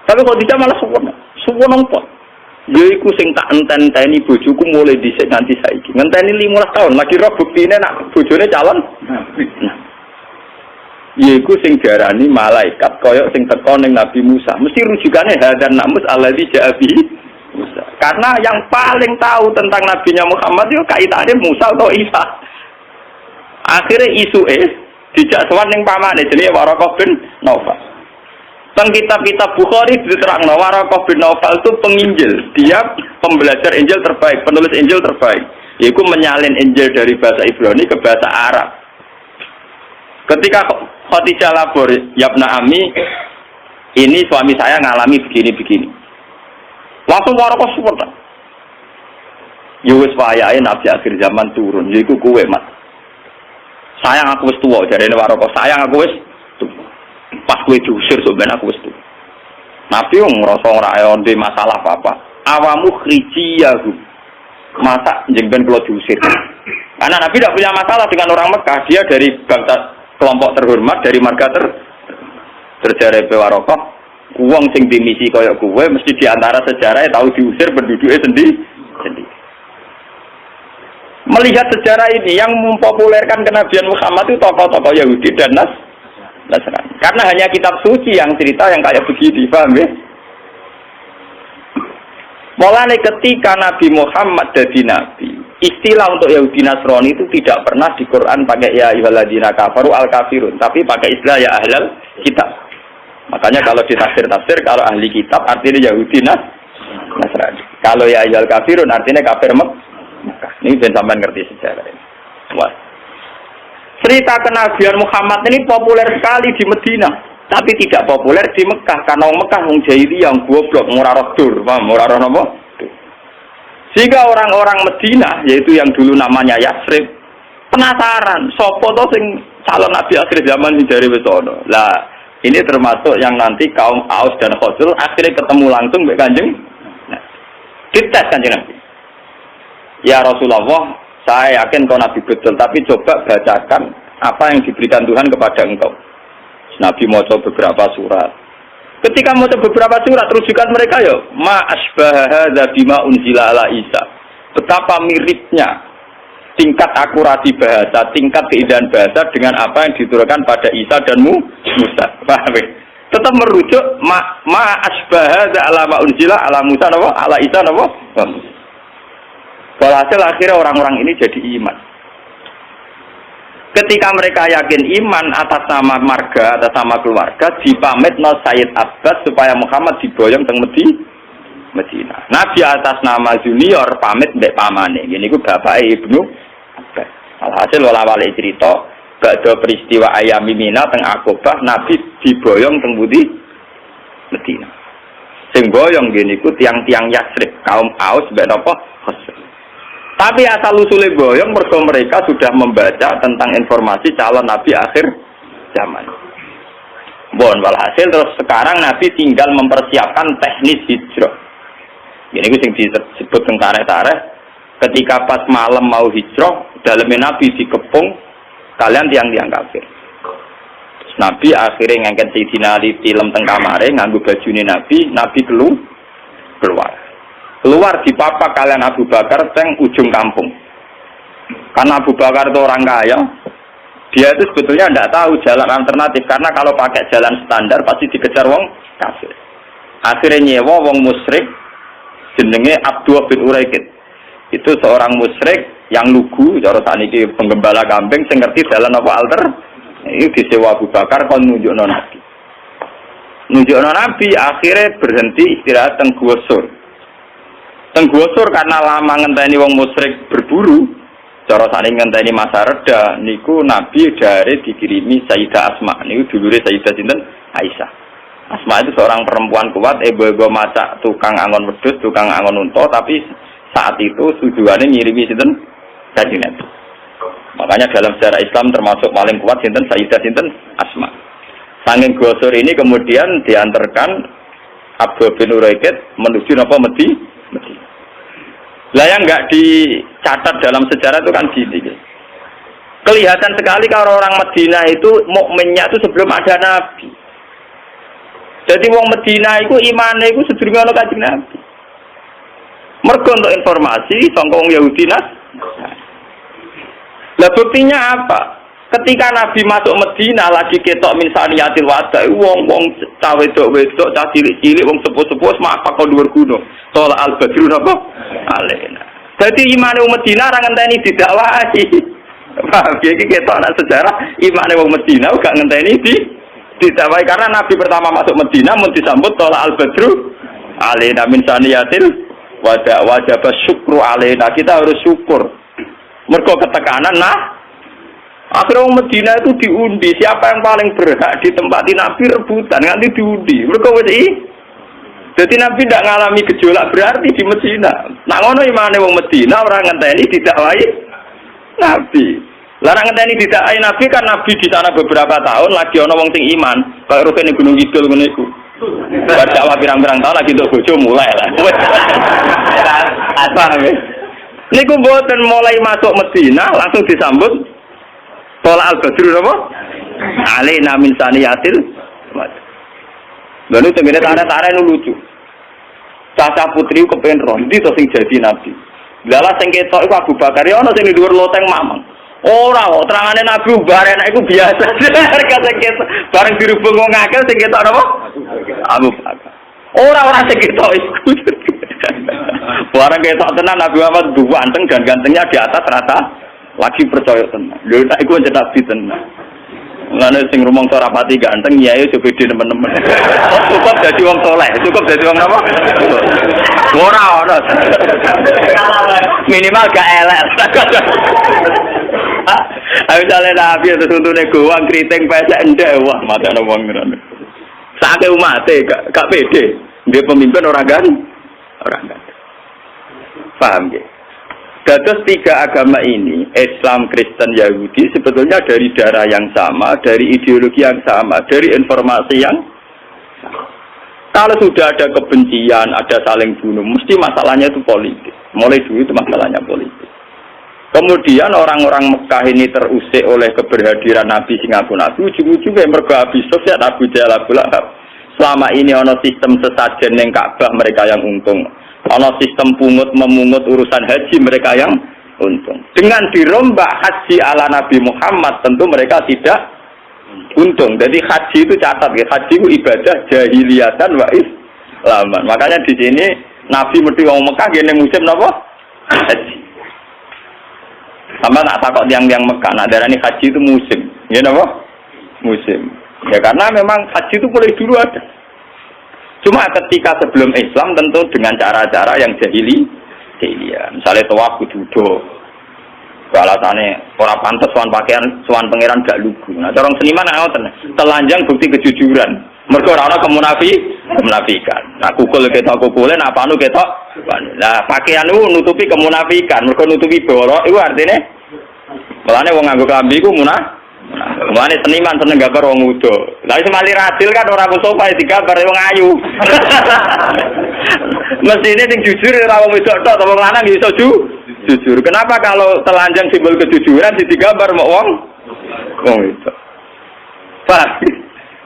Tapi Khadijah malah suwon kok. Ya iku sing tak enten-enteni bojoku mulai dhisik nganti saiki. Ngenteni 15 tahun lagi roh buktine nak bojone calon. Ya iku sing diarani malaikat kaya sing teko ning Nabi Musa. Mesti rujukane hadan namus alladzi ja'a bihi Musa. Karena yang paling tahu tentang nabinya Muhammad yo kaitane Musa atau Isa. Akhirnya isuke dijak sowan ning pamane jenenge Waraqah bin Naufal. Teng kitab-kitab Bukhari diterangno Waraqah bin Naufal itu penginjil, dia pembelajar Injil terbaik, penulis Injil terbaik. Yaitu menyalin Injil dari bahasa Ibrani ke bahasa Arab. Ketika Khadijah lapor, "Yabna Ami, ini suami saya ngalami begini-begini." Langsung Waraqah support. Ya wis wayahe nabi akhir zaman turun, yaiku kowe, Mat. Sayang aku wis tuwa, jarene Waraqah, sayang aku wis pas kowe diusir sampeyan aku wis tuwa. Nabi wong ngrasa ora ono masalah apa-apa. Awamu khrijiyahu. Masa jenengan kula diusir. Karena Nabi tidak punya masalah dengan orang Mekah, dia dari bangsa kelompok terhormat, dari marga terjare Waraqah. Wong sing dimisi kaya kowe mesti diantara sejarah tahu diusir penduduknya sendiri. Melihat sejarah ini yang mempopulerkan kenabian Muhammad itu tokoh-tokoh Yahudi dan Nasrani. Karena hanya kitab suci yang cerita yang kayak begini, paham ya? Mulai ketika Nabi Muhammad jadi nabi, istilah untuk Yahudi Nasrani itu tidak pernah di Quran pakai ya ayyuhalladzina kafaru al-kafirun, tapi pakai istilah ya ahlal kitab. Makanya kalau di tafsir kalau ahli kitab artinya Yahudi Nasrani. Kalau ya ayyuhal kafirun artinya kafir Mekah. Ini ben sampean ngerti sejarah ini. Wah. Cerita kenabian Muhammad ini populer sekali di Madinah, tapi tidak populer di Mekah karena orang Mekah wong jahiliyah yang goblok, ora roh dur, ora roh napa? Sehingga orang-orang Madinah yaitu yang dulu namanya Yasrib penasaran, sapa to sing calon nabi akhir zaman dari wis ana. Lah, ini termasuk yang nanti kaum Aus dan Khazraj akhirnya ketemu langsung mbek Kanjeng. Nah, dites Kanjeng Nabi. Ya Rasulullah, saya yakin kau Nabi betul, tapi coba bacakan apa yang diberikan Tuhan kepada engkau. Nabi mau coba beberapa surat. Ketika mau coba beberapa surat, rujukan mereka ya, ma asbaha hadza bima unzila ala Isa. Betapa miripnya tingkat akurasi bahasa, tingkat keindahan bahasa dengan apa yang diturunkan pada Isa dan Musa. Paham ya? Tetap merujuk ma asbaha hadza ala ma unzila ala Musa napa? Ala Isa napa? Walhasil akhirnya orang-orang ini jadi iman. Ketika mereka yakin iman atas nama marga, atas nama keluarga, dipamitno Sayyid Abbas supaya Muhammad diboyong teng Medina. Nabi atas nama junior pamit mbek pamane. Ini ku bapak Ibnu Abbas. Alhasil wala-wali cerita, badhe peristiwa Ayami Mina teng Aqabah, Nabi diboyong teng Medina. Sing boyong ngene iku tiang-tiang Yasrib, kaum Aus mbek napa? Khazraj. Tapi asal usule boyong mergo mereka sudah membaca tentang informasi calon nabi akhir zaman. Bon, walhasil terus sekarang Nabi tinggal mempersiapkan teknis hijrah. Ini sing disebut teng tarikh-tarikh ketika pas malam mau hijrah, dalamnya Nabi dikepung kalian tiang-tiang kafir. Nabi akhirnya ngangkat Sayyidina Ali film teng kamare nganggo bajune Nabi keluar di papa kalian Abu Bakar teng ujung kampung. Karena Abu Bakar itu orang kaya, dia itu sebetulnya tidak tahu jalan alternatif karena kalau pakai jalan standar pasti dikejar wong kafir. Akhirnya nyewa wong musyrik jenenge Abdullah bin Uraikid. Itu seorang musyrik yang lugu, cara saniki penggembala kambing sing ngerti jalan apa alter. Itu disewa Abu Bakar kon nunjukno Nabi. Nunjukno Nabi akhirnya berhenti istirahat teng Gua Sur. Tenggosur karena lama ngenteni wong musyrik berburu, cara saling ngenteni masa reda, niku Nabi dari dikirimi Sayyidah Asma, niku dulure Sayyidah sinten Aisyah. Asma itu seorang perempuan kuat, ego-ego masak tukang angon wedhus, tukang angon unta, tapi saat itu tujuannya ngirimi sinten Kanjeng Nabi. Makanya dalam sejarah Islam termasuk paling kuat sinten Sayyidah sinten Asma. Saking gosur ini kemudian diantarkan Abdul bin Uraikid menuju napa Medina. Lah yang enggak dicatat dalam sejarah itu kan gini. Kelihatan sekali kalau orang Medina itu mukminnya itu sebelum ada Nabi. Jadi wong Medina itu imane itu sedurunge ana Kanjeng Nabi. Mergo untuk informasi sangka wong Yahudi Lah buktinya apa? Ketika Nabi masuk Medina lagi ketok min saniyatil wada, wong-wong cawe wedok-wedok, cah cilik-cilik, wong sepuh-sepuh mapak kok dhuwur gunung. Soal al-badru napa? Alena. Dadi imane wong Medina ora ngenteni didakwahi. Paham iki ketok ana sejarah imane wong Medina gak ngenteni didakwahi karena Nabi pertama masuk Medina mun disambut soal al-badru alena min saniyatil wada wajib syukru alena. Kita harus syukur. Mergo ketekanan akhirnya orang Medina itu diundi, siapa yang paling berhak ditempati Nabi rebutan, nanti diundi. Mereka jadi Nabi tidak mengalami gejolak berarti di Medina. Nah ngono imane wong Medina orang ngenteni didakwahi Nabi. Larang ngenteni didakwahi Nabi kan Nabi di sana beberapa tahun lagi ana wong sing iman, kaya rukene Gunung Kidul ngene iku. Dakwah pirang-pirang tahun lagi untuk bojo mulai lah. Paham ya? Niku mboten mulai masuk Medina langsung disambut Tola al-Badru apa? Alina min saniyatil. Lalu tengene tarik-tarik lucu. Caca putri kepen roh, ndi to sing jadi nabi. Lala sing ketok iku Abu Bakar ya ana sing dhuwur loteng mamang. Ora kok terangane nabi bareng iku biasa. Kata ketok bareng dirubung wong akeh sing ketok apa? Abu Bakar. Ora sing ketok iku. Bareng ketok tenan Nabi Muhammad ganteng dan gantengnya di atas rata. Lagi percaya tenan. Lha nek iku jeneng nabi tenan. Mulane sing rumangsa rapati ganteng ya yo beda teman-teman. Cukup dadi wong saleh, cukup dadi wong apa? Ora ora. Minimal gak elek. Ayo jale nabi terus untune goang kriting pesek ndek wah matane wong ngono. Sake umate gak pede. Dia pemimpin orang ganteng. Paham ya? Dados tiga agama ini, Islam, Kristen, Yahudi, sebetulnya dari darah yang sama, dari ideologi yang sama, dari informasi yang sama. Kalau sudah ada kebencian, ada saling bunuh, mesti masalahnya itu politik. Mulai dulu itu masalahnya politik. Kemudian orang-orang Mekah ini terusik oleh keberhadiran Nabi Singapura. Ujung-ujungnya mereka Abi Sufyan, Abu Jahal, Abu Lahab. Selama ini ono sistem sesajen yang Ka'bah mereka yang untung. Ono sistem pungut memungut urusan haji mereka yang untung. Dengan dirombak haji ala Nabi Muhammad tentu mereka tidak untung. Jadi haji itu catat ya, haji itu ibadah jahiliyatan wa islaman. Makanya di sini Nabi mesti wong Mekah gene musim napa? Haji. Sampai tak takok tiang-tiang Mekah, nah darani haji itu musim. Ya napa? Musim. Ya karena memang haji itu mulai dulu ada. Cuma ketika sebelum Islam tentu dengan cara-cara yang jahiliyah. Misalnya tawaf kudu do. Alasannya orang pantas sowan pakaian sowan pangeran gak lugu. Nah, orang seniman ngoten, telanjang bukti kejujuran. Mergo ora ana kemunafikan. Nah, kukul ketok kukule, nak panu ketok. Nah, pakaian itu nutupi kemunafikan. Mergo nutupi boro iku artine mulane wong nganggo klambi iku mulane seniman seneng gambar wong udo. Lah iso mali radil kan ora sofa digambar wong ayu. Mestine sing jujur ora wong wedok tok, wong lanang iso jujur. Kenapa kalau telanjang simbol kejujuran digambar mau wong wedok? Pak,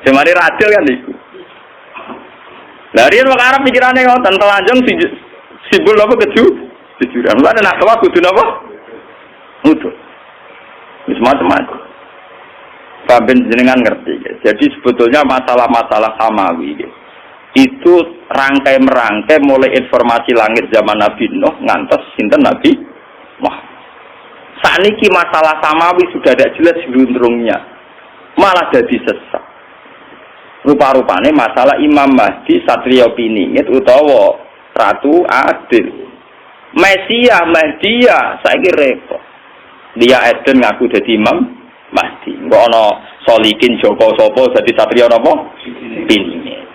semari radil kan iku. Lah riyen wong Arab pikirane ngoten, telanjang simbol apa kejujuran. Mulane nak tawaf kudu napa? Udo. Wis macam-macam. Sampai jenengan ngerti, ya. Jadi sebetulnya masalah-masalah samawi ya. Itu rangkai-merangkai mulai informasi langit zaman Nabi Nuh ngantos sinten Nabi Muhammad. Saniki masalah samawi sudah ada jelas gelundrungnya, malah jadi sesat. Rupa-rupanya masalah Imam Mahdi Satrio Piningit utawa Ratu Adil. Mesia Mahdia saya kira repot. Dia Eden ngaku jadi Imam Mahdi, enggak ono Solikin Joko Sopo jadi Satrio napa? Piningit.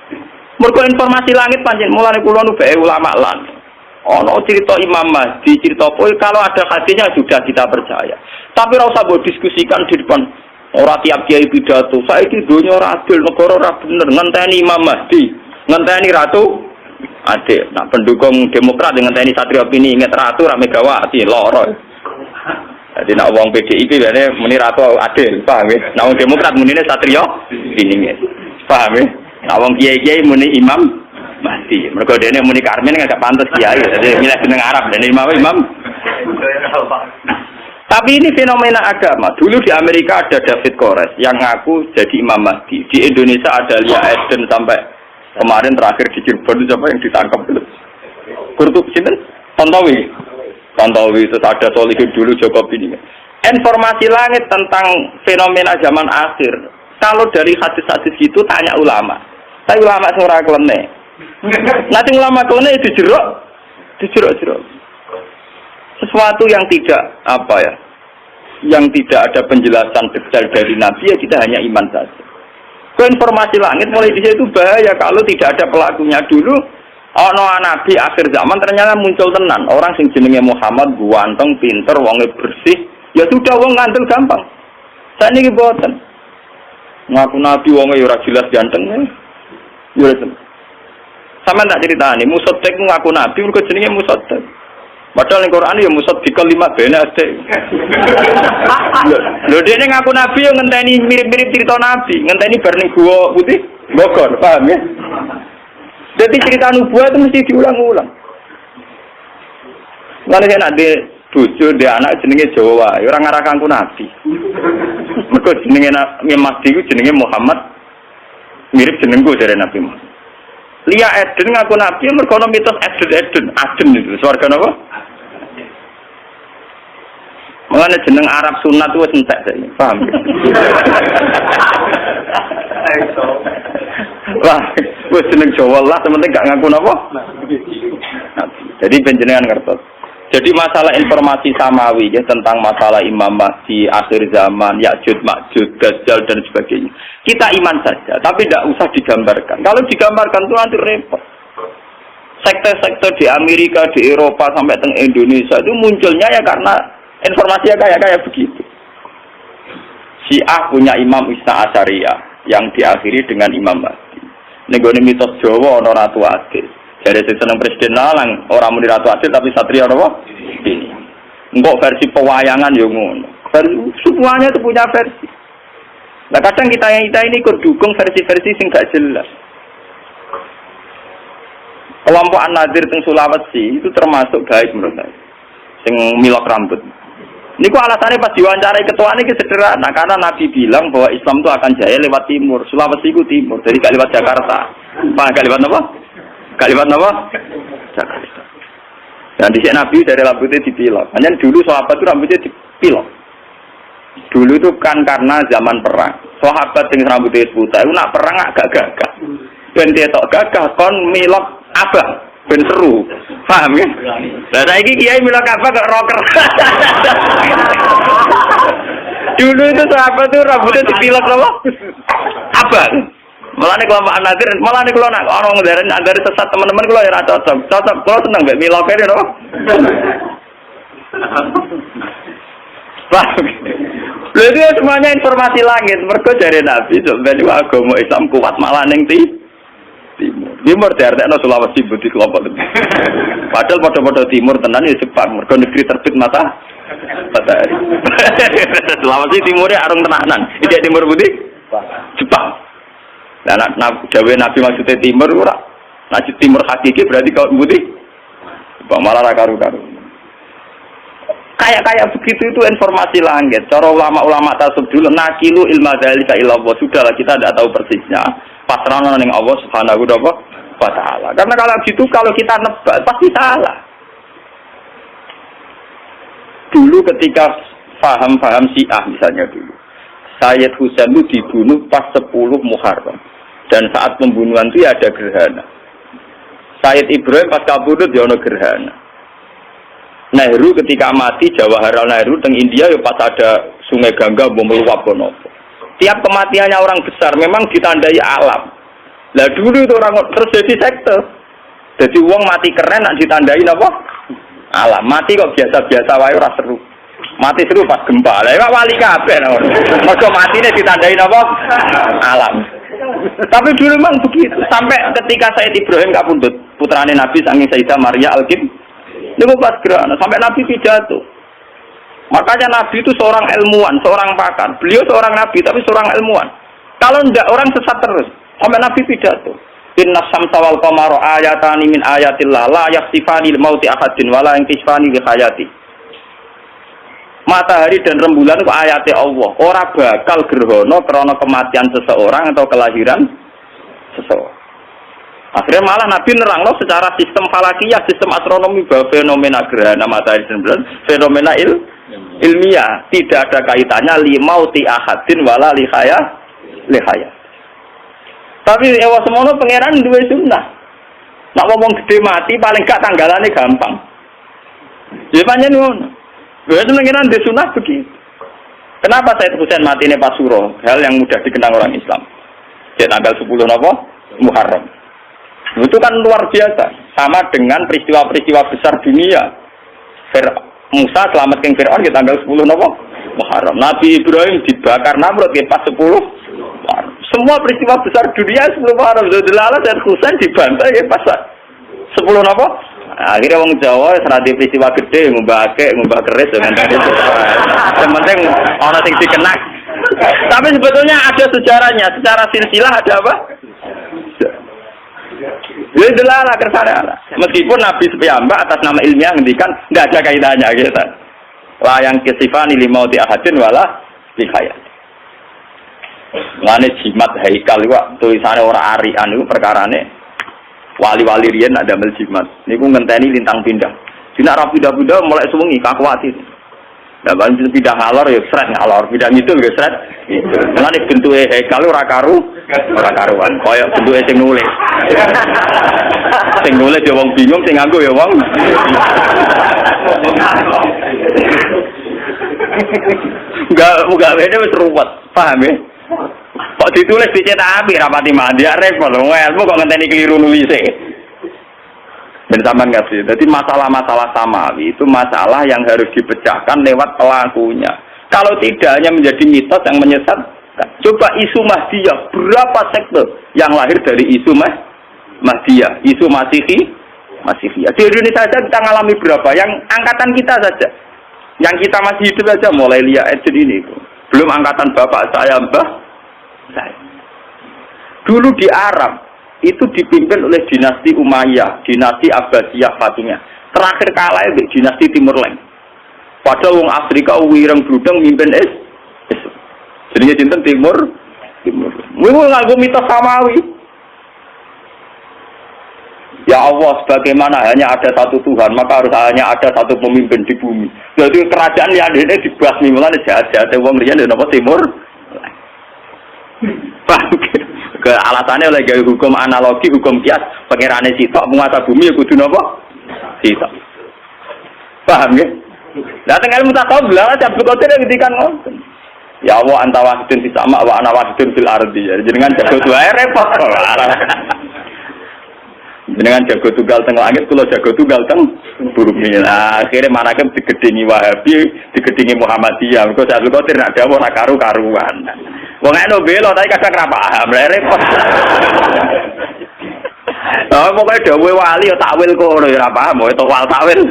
Mergo informasi langit pancen mulane kula nu bae ulama lan. Ono cerita Imam Mahdi, cerita apa kalau ada hadisnya sudah kita percaya. Tapi ora usah mbok diskusikan di depan ora tiap kiai pidato. Saiki donya ora adil, negara ora bener, ngenteni Imam Mahdi, ngenteni Ratu Adil. Nah, pendukung Demokrat ngenteni Satrio Piningit Ratu ra Megawati loro. Jadi nak wong PDIP biasanya muni Ratu Adil, paham ya? Nak wong Demokrat munine Satrio Piningit, paham ya? Nak wong kiai-kiai muni Imam Mahdi. Mergo dene muni Karmen enggak pantes kiai, jadi milih jeneng Arab dan Imam. Tapi ini fenomena agama. Dulu di Amerika ada David Koresh yang ngaku jadi Imam Mahdi. Di Indonesia ada Lia Eden sampai kemarin terakhir di Cirebon siapa yang ditangkap dulu? Kurtup sinten? Tantowi itu ada Solihin dulu Joko Piningit. Informasi langit tentang fenomena zaman akhir. Kalau dari hadis-hadis itu tanya ulama. Tapi ulama seorang kelene. Nanti ulama kelene dijerok. Sesuatu yang tidak yang tidak ada penjelasan detail dari Nabi ya kita hanya iman saja. Informasi langit mulai di situ bahaya kalau tidak ada pelakunya dulu. Ono nabi akhir zaman ternyata muncul tenan orang sing jenenge Muhammad ganteng, pinter, wonge bersih. Ya sudah wong ngandel gampang. Saniki boten. Ngaku nabi wonge ora jelas ganteng. Ya sama tak ceritane Musaddiq ngaku nabi mergo jenenge Musaddiq. Padahal ning Quran ya Musaddiq 5 bena SD. Lho dene ngaku nabi yo ngenteni mirip-mirip cerita nabi, ngenteni bar ning Gua Putih Bogor, paham ya? Jadi cerita nubuah itu mesti diulang-ulang. Lalu saya nak di bojo di anak jenenge Jawa, orang ngarakanku nabi. Mereka jenenge Mahdi itu jenenge Muhammad, mirip jenengku dari Nabi Muhammad. Lia Eden ngaku nabi, mereka ada mitos Eden itu, swarga apa? Mana jeneng Arab sunat itu entek saya, paham? Wah, wes jeneng Jawa lah, sementing gak ngaku napa? Jadi penjenengan ngertos. Jadi masalah informasi samawi ya tentang masalah Imam Mahdi, akhir zaman, Ya'juj, Ma'juj, Dajjal dan sebagainya. Kita iman saja, tapi tidak usah digambarkan. Kalau digambarkan itu nanti repot. Sekte-sekte di Amerika, di Eropa sampai ke Indonesia itu munculnya ya karena informasinya kayak begitu. Syiah punya Imam Isna Asyariyah yang diakhiri dengan Imam Mahdi. Nenggone mitos Jawa ana Ratu Adil. Jadi seneng presiden lang orang muni Ratu Adil tapi satria apa? Ini. Engkau versi pewayangan yo ngono. Semuanya itu punya versi. Nah kadang kita ini ikut dukung versi-versi sing gak jelas. Kelompok An-Nadir teng Sulawesi itu termasuk baik menurut saya. Sing milok rambut. Niku alasannya pas diwawancarai ketua ini sederhana karena Nabi bilang bahwa Islam itu akan jaya lewat timur. Sulawesi itu timur, jadi gak lewat Jakarta. Gak lewat apa? Kalimat apa? Jakarta. Dan di sini Nabi dari rambutnya dipilok. Hanya dulu sahabat itu rambutnya dipilok. Dulu itu kan karena zaman perang. Sahabat yang rambutnya putih itu nak perang agak gagah. Dan dia tak gagah kon milok abang. Ben seru. Paham ya? Nah saiki kiai milok abang gak rocker. Dulu itu sahabat itu rambutnya dipilok apa? Abang. Malah nih kelompok An-Nadir, malah nih kalau nak orang dari sesat teman-teman kalau ya cocok, kalau seneng mbak Milo Ferry loh. Berarti semuanya informasi langit. Mereka dari Nabi sebenarnya agama Islam kuat malah neng timur dari Sulawesi budi kelompok itu. Padahal pada timur tenan ya Jepang. Mereka negeri terbit matahari. Sulawesi timurnya arung tenanan. Tidak timur budi Jepang. Nah, Jawa Nabi maksudnya timur ora. Nah, timur hakiki berarti kau putih. Bang malah karu-karu. Kayak begitu itu informasi langit. Cara ulama-ulama tasawuf dulu nakilu ilma dzalika ila Allah. Sudahlah kita tidak tahu persisnya. Pasrahna ning Allah Subhanahu wa taala. Karena kalau gitu kalau kita nebak pasti salah. Dulu ketika paham Syiah misalnya dulu. Sayyid Husain itu dibunuh pas 10 Muharram. Dan saat pembunuhan itu ya ada gerhana. Sayyid Ibrahim pas kabudut ya ada gerhana. Nehru ketika mati, Jawaharlal Nehru teng India ya pas ada Sungai Gangga meluap bonopo. Tiap kematiannya orang besar memang ditandai alam. Lah dulu itu orang terus jadi sekte. Jadi uang mati keren nak ditandai apa? Alam. Mati kok biasa-biasa wae ora seru. Mati seru pas gempa. Lah wali kabeh. Mergo matine ditandai apa? Alam. Tapi dulu memang begitu. Sampai ketika Sayyid Ibrahim kapundhut, putrane Nabi saking Sayyidah Maria Al-Qib. Niku pas gerhana sampai Nabi pidato. Makanya Nabi itu seorang ilmuwan, seorang pakar. Beliau seorang Nabi tapi seorang ilmuwan. Kalau enggak orang sesat terus. Sampai Nabi pidato. Inna samsa wal qamara ayatani min ayatillah la yakhsifani lil mauti ahadin wala yankishfani li hayati. Matahari dan rembulan itu ayatnya Allah. Ora bakal gerhana karena kematian seseorang atau kelahiran seseorang. Akhirnya malah Nabi nerangno secara sistem falakiyah, sistem astronomi bahwa fenomena gerhana matahari dan bulan fenomena ilmiah tidak ada kaitannya li mauti ahadin wala li hayat. Tapi ewa semono pangeran duwe sunnah. Nak ngomong gede mati paling gak tanggalane gampang. Ya pancen ngono. Lha pangeran duwe sunnah begitu. Kenapa Sayyid Husain mati ini pas Suro? Hal yang mudah dikenang orang Islam. Di tanggal 10 apa? Muharram. Itu kan luar biasa. Sama dengan peristiwa-peristiwa besar dunia. Musa selamat ke Fir'aun di tanggal 10 apa? Muharram. Nabi Ibrahim dibakar Namrud di pas 10 Muharram. Semua peristiwa besar dunia 10 Muharram. Jadilah Sayyid Husain dibantai ya pas 10 apa? Akhirnya orang Jawa serati peristiwa gede, ngubah keris dengan itu. Yang penting orang yang dikenal. Tapi sebetulnya ada sejarahnya. Secara silsilah ada apa? Jadi adalah kersane Allah. Meskipun Nabi sepiyambak atas nama ilmiah ngendikan nggak ada kaitannya gitu. Layang kesifani limauti ahadin wala lihayat. Ngane jimat haikal itu tulisannya orang arian itu perkarane. Wali-wali riyen nak damel jimat. Niku ngenteni lintang pindah. Dina ra pindah-pindah mulai suwengi kakuwati. Lah ban pindah ngalor ya sret ngalor, pindah ngidul ya sret. Mulane bentuke hekal ora karuan. Kaya bentuke sing nulis. Sing nulis ya wong bingung, sing nganggo ya wong. Enggak beda wis ruwet, paham ya? Kok ditulis dicetak api rapati mandi repot lho, ilmu kok ngenteni keliru nulise. Dan sampean ngerti. Jadi masalah-masalah samawi itu masalah yang harus dipecahkan lewat pelakunya. Kalau tidak hanya menjadi mitos yang menyesatkan. Coba isu Mahdiyah, berapa sekte yang lahir dari isu Mahdiyah, isu Masihiyah. Di Indonesia saja kita ngalami berapa? Yang angkatan kita saja. Yang kita masih hidup saja mulai Lia Edin ini. Belum angkatan bapak saya, mbah saya. Dulu di Arab itu dipimpin oleh dinasti Umayyah, dinasti Abbasiyah Fatimiyah. Terakhir kalah itu dinasti Timur Leng. Padahal wong Afrika wireng bludeng mimpin jenenge sinten Timur. Kuwi nganggo mitos samawi. Ya Allah, sebagaimana hanya ada satu Tuhan, maka harus hanya ada satu pemimpin di bumi. Jadi kerajaan yang ada ini dibasmi mulane jahat-jahat wong liya napa Timur. Ke alasannya oleh gaya hukum analogi, hukum kias, pengirane sitok, penguasa bumi ya kudu napa? Sitok. Paham ya? Lah teng ilmu tasawuf lha Abdul Qadir ngendikan ngoten. Ya Allah anta wahidun fis sama wa ana wahidun fil ardi. Jenengan jago wae repot. Jenengan jago tunggal teng langit, kula jago tunggal teng bumi. Nah, akhire manake digedhingi Wahabi, digedhingi Muhammadiyah. Mergo Abdul Qadir nak dawuh ora karu-karuan. Wong eno belo tapi kadang ora paham, repot. Nah, pokoke dawuhe wali ya takwil kono ya ora paham, itu wal takwil.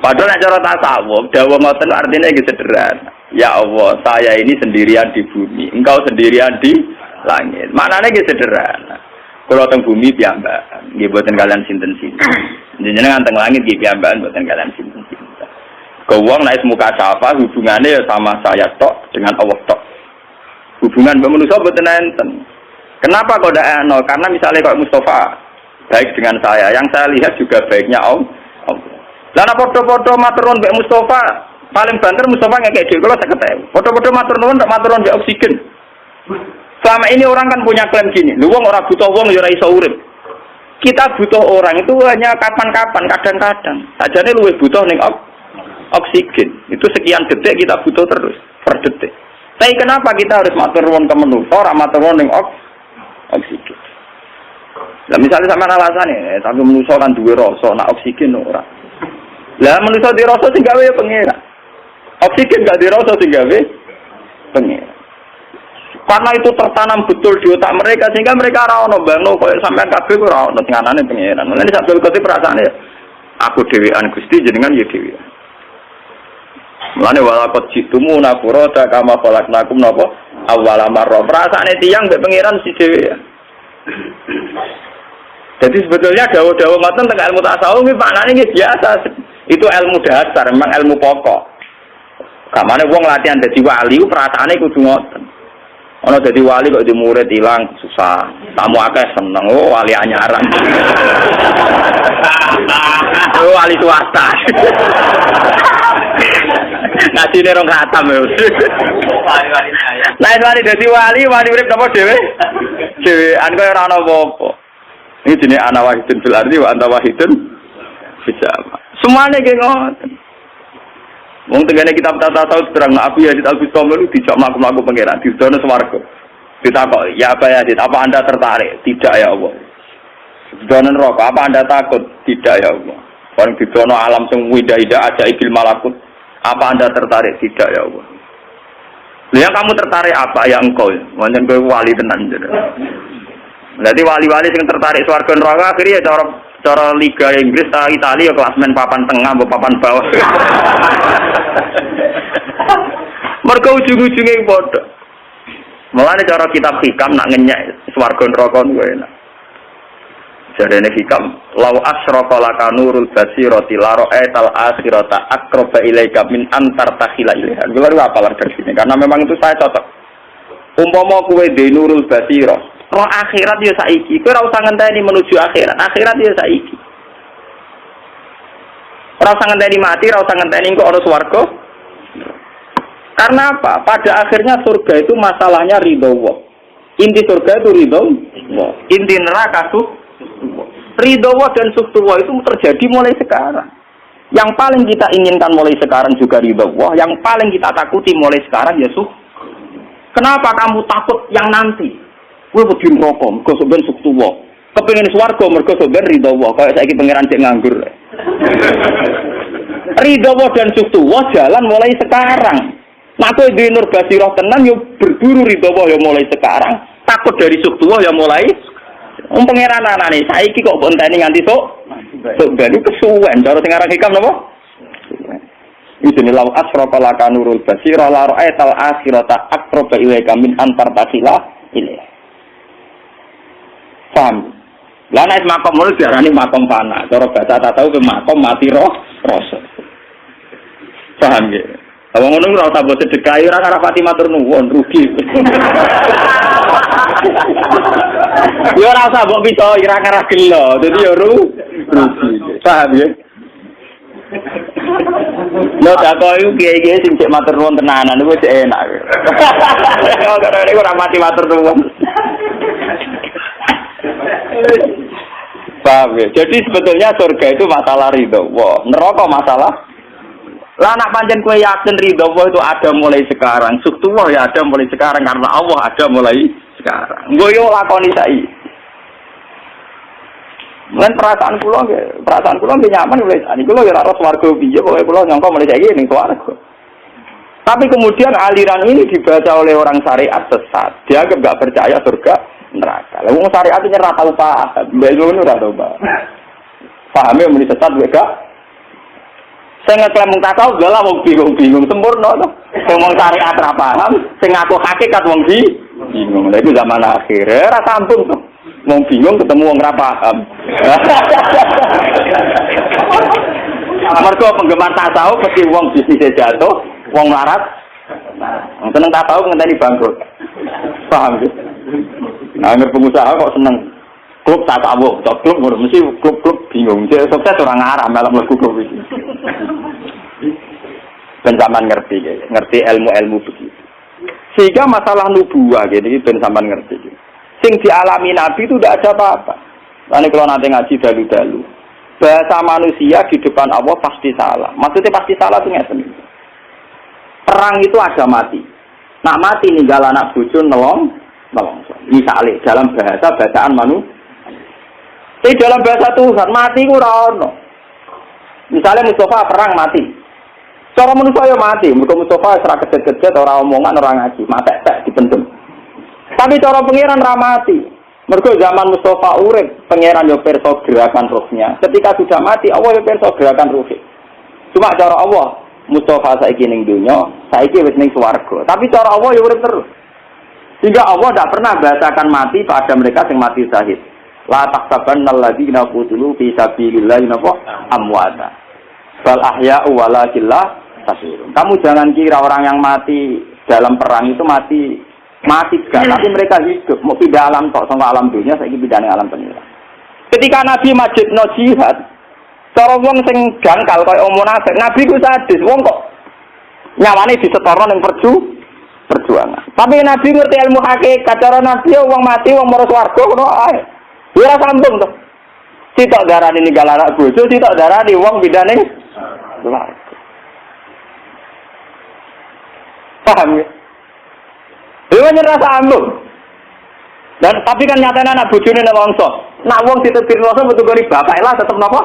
Padahal nek cara tasawuf, dawuh ngoten artinya iki sederhana. Ya Allah, saya ini sendirian di bumi, engkau sendirian di langit. Maknane iki sederhana. Kula teng bumi piyambakan, nggih boten kalian sinten-sinten. Jenengan teng langit nggih piyambakan boten kalian sinten-sinten. Kewong nek muka syafa hubungannya ya sama saya tok dengan Allah tok. Hubungan manusia mboten enten. Kenapa kok ndak ana? Karena misalnya kok Mustafa baik dengan saya, yang saya lihat juga baiknya Allah. Lah nek padha-padha matur nuwun mbek Mustafa, paling banter Mustafa ngekek dhewe kula 50.000. Padha-padha matur nuwun tak matur nuwun mbek oksigen. Selama ini orang kan punya klaim gini, lu wong ora butuh wong ya ora iso urip. Kita butuh orang itu hanya kapan-kapan, kadang-kadang. Sajane luwih butuh ning oksigen. Itu sekian detik kita butuh terus per detik. Tapi kenapa kita harus matur nuwun ke manusa, ora matur nuwun ning oksigen? Lah misalnya sampean alasane, tapi manusa kan duwe rasa, nak oksigen ora. Lah manusa di rasa sing gawe ya pengira. Oksigen gak di rasa sing gawe pengira. Karena itu tertanam betul di otak mereka sehingga mereka ora ono bangno koyo sampean kabeh ora ono tinganane pengiran. Mulane Abdul Qadir perasaane aku dhewean Gusti jenengan ya dhewean. Mulane walaqad jitumu nafurata kama khalaqnakum napa awwala marra. Perasaane tiyang mbek pengiran si dhewean. Jadi sebetulnya dawuh-dawuh ngoten teng ilmu tasawuf iki maknane iki biasa. Itu ilmu dasar, memang ilmu pokok. Kamane wong latihan dadi wali perasaane kudu ngoten. Ono dadi wali kok di murid ilang susah. Tamu akeh seneng wali anyaran. Wali swasta. Ngasine rong khatam ya. Wali-wali saya. Lah wali dadi wali urip napa dhewe? Dhewean kok ora ono apa-apa. Ini jenenge ana wahidun fil ardi wa anta wahidun fis sama. Semuanya nggih ngoten. Wong tengene kitab tasawuf terang aku ya Al Bustami lu dijak mlaku-mlaku pangeran di dono swarga. Ditakok, "Ya apa ya, apa Anda tertarik?" "Tidak ya Allah." "Dono neraka, apa Anda takut?" "Tidak ya Allah." Bareng di dono alam sing winda-winda ajaibil malakut, "Apa Anda tertarik?" "Tidak ya Allah." "Lah kamu tertarik apa ya engkau?" "Pancen kowe wali tenan." Berarti wali-wali sing tertarik swarga neraka akhirnya ya cara Liga Inggris ta Italia ya klasmen papan tengah atau papan bawah. Mergo ujung-ujunge padha. Mulane cara kitab hikam nak ngenyek swarga neraka kuwi enak. Jarene hikam, "Lau asraqa laka nurul basirati la ra'aital akhirata aqraba ilaika min antar takhila ilaiha." Kuwi apa lan dari sini? Karena memang itu saya cocok. Umpama kowe de nurul basirah roh akhirat ya saiki. Kowe ora usah ngenteni menuju akhirat. Akhirat ya saiki. Ora usah ngenteni mati, ora usah ngenteni kok ana swarga. Karena apa? Pada akhirnya surga itu masalahnya ridho Allah. Inti surga itu ridho Allah. Inti neraka itu ridho Allah dan suktu Allah itu terjadi mulai sekarang. Yang paling kita inginkan mulai sekarang juga ridho Allah. Yang paling kita takuti mulai sekarang ya Kenapa kamu takut yang nanti? Gue wedi neraka, mergo sok ben suktu Allah. Kepengin swarga mergo sok ben ridho Allah. Kayak saiki pangeran cek nganggur. Ridho Allah dan suktu Allah jalan mulai sekarang. Nah, kowe duwe nur basirah tenan yo berburu ridho Allah yo mulai sekarang. Takut dari suktu Allah yo mulai pangeran anane saiki kok mbok enteni nganti sok ben kesuwen cara sing aran hikam napa? Idene law asrafa laka nurul basirah la ra'aital akhirata aqraba ilaika min antar takhila ini. Paham? Lah nek makom mul diarani makom fana, cara bahasa tak tahu ke makom mati rasa. Paham ya? Kalau ngono ora usah mbok sedekah ora karo pati matur nuwun rugi. Yo ora usah mbok bisa ira karo gelo, dadi yo rugi. Paham ya? Lho tak kok iku kiye-kiye sing cek matur nuwun tenanan iku cek enak. Ora ora mati matur nuwun. Paham ya? Jadi sebetulnya surga itu masalah ridho. Wah, neraka masalah. Lah nak pancen kowe yakin ridho Allah itu ada mulai sekarang. Suktu Allah ya ada mulai sekarang karena Allah ada mulai sekarang. Nggo yo lakoni saiki. Lan perasaan kula nggih nyaman mulai saiki. Kula ya ora swarga piye, pokoke kula nyangka mulai saiki ning swarga. Tapi kemudian aliran ini dibaca oleh orang syariat sesat. Dia enggak percaya surga neraka. Lah wong syariat iki ora tau paham. Mbek ngono ora tau paham. Pahame muni sesat wae gak. Sing ngeklaim mung tasawuf lha wong bingung sempurna to. Sing wong syariat ora paham, sing ngaku hakikat wong bingung. Lha iku zaman akhir ora sambung to. Wong bingung ketemu wong ora paham. Mergo penggemar tasawuf mesti wong bisnis jatuh, wong larat. Seneng tasawuf ngenteni bangkrut. Paham ya? Nah, pengusaha kok seneng klub tasawuf, klub mesti klub bingung. Dia sukses orang ngarah malam lagu klub iki. Ben sampean ngerti ilmu-ilmu begitu. Sehingga masalah nubuwah gitu ben sampean ngerti. Sing dialami Nabi itu tidak ada apa-apa. Lalu kalau nanti ngaji dalu-dalu, bahasa manusia di depan Allah pasti salah. Maksudnya pasti salah itu ngeten. Perang itu ada mati. Nak mati ninggal anak bojo nolong. Misalnya dalam bahasa bacaan manusia. Tapi dalam bahasa Tuhan mati ku ora ono. Misalnya Mustafa perang mati. Cara manusia yo mati, mergo Mustafa ora kedet-kedet, ora omongan, ora ngaji, matek-tek dipendem. Tapi cara pangeran ra mati. Mergo zaman Mustafa urip, pangeran yo pirsa gerakan ruhnya. Ketika sudah mati, Allah yo pirsa gerakan ruhnya. Cuma cara Allah, Mustafa saiki ning donya, saiki wis ning swarga. Tapi cara Allah yo urip terus. Sehingga Allah tidak pernah bahasakan mati pada mereka yang mati syahid. La tahsabanna alladziina qutilu fi sabilillahi amwata. Bal ahya'u walakin la tashurun. Kamu jangan kira orang yang mati dalam perang itu mati gak, tapi mereka hidup. Mau pindah alam tok sama alam dunia, saiki pindah ning alam penira. Ketika Nabi majidno jihad, cara wong sing jangkal kaya munafik, Nabi ku sadis, wong kok nyawane disetorno ning perjuangan. Tapi Nabi ngerti ilmu hakikat, cara Nabi wong mati wong marang swarga ngono ae. Ora sambung to. Sitok darani ninggal anak bojo, sitok darani wong pindah ning swarga. Paham ya? Lha nyerah sambung. Dan tapi kan nyatane anak bojone nek wongso. Nak wong ditebir wongso metu gori bapak lah tetep napa?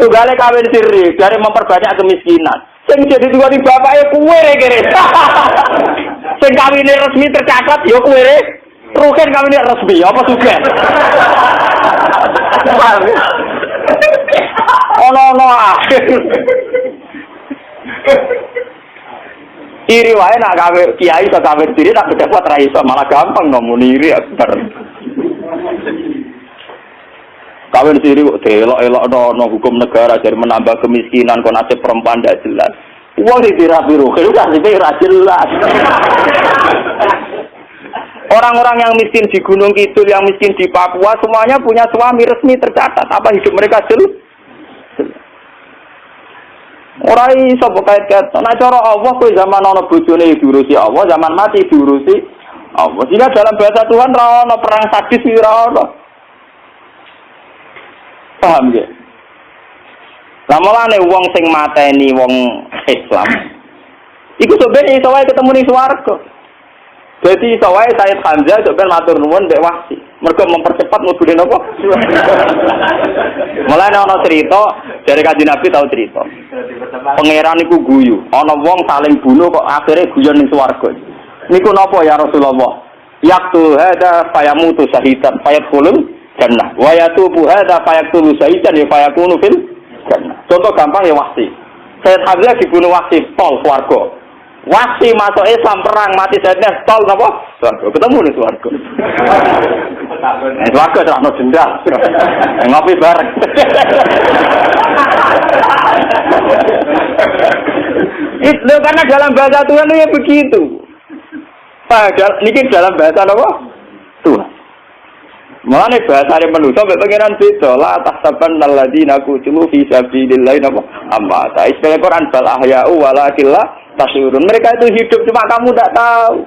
Tugale kawin siri, dari memperbanyak kemiskinan. Sing jadi dua di bapake kuwe kere. Sing kawine resmi tercatat ya kuwe. Rugen kawine resmi apa juga? Ono ah. Iri wae nak gawe kiai iso gawe diri tak dapat ra iso malah gampang ngomong iri akbar. Kawin siri kok delok-elok no hukum negara jadi menambah kemiskinan kon nasib perempuan ndak jelas. Wong iki ra biru, kan nasib ra jelas. Orang-orang yang miskin di Gunung Kidul, yang miskin di Papua, semuanya punya suami resmi tercatat. Apa hidup mereka jelas? Ora iso kait-kait. Nek cara Allah kowe zaman ana bojone diurusi Allah, zaman mati diurusi Allah. Jika dalam bahasa Tuhan ra ono perang sadis ora ono. Paham ya? Lah mulane wong sing mateni wong Islam iku sebenarnya iso wae ketemu ning swarga. Jadi iso wae Sayyid Hamzah sebenarnya matur nuwun mbek Wahsi. Mergo mempercepat mlebune napa? Mulane ana cerita dari Kanjeng Nabi tau cerita. Pangeran iku guyu, ana wong saling bunuh kok akhirnya guyon ning swarga. Niku napa ya Rasulullah? Yaqtu hada fayamutu syahidan fayadkhulul jannah. Wa yatubu hada fayaqtulu syahidan ya fayakunu fil jannah. Contoh gampang ya Wahsi. Sayyid Hamzah dibunuh Wahsi tol swarga. Wahsi masuk Islam perang mati Sayyidnya tol napa? Swarga. Ketemu ning swarga. Swarga terano dendam. Ngopi bareng. Itu karena dalam bahasa Tuhan itu begitu. Padahal ini dalam bahasa apa? Tuhan. Mulane bahasa manusia mbek pengenan beda la tahsaban alladziina qutilu fi sabilillah napa amma ta istilah Quran bal ahya'u walakin la tashurun. Mereka itu hidup cuma kamu tidak tahu.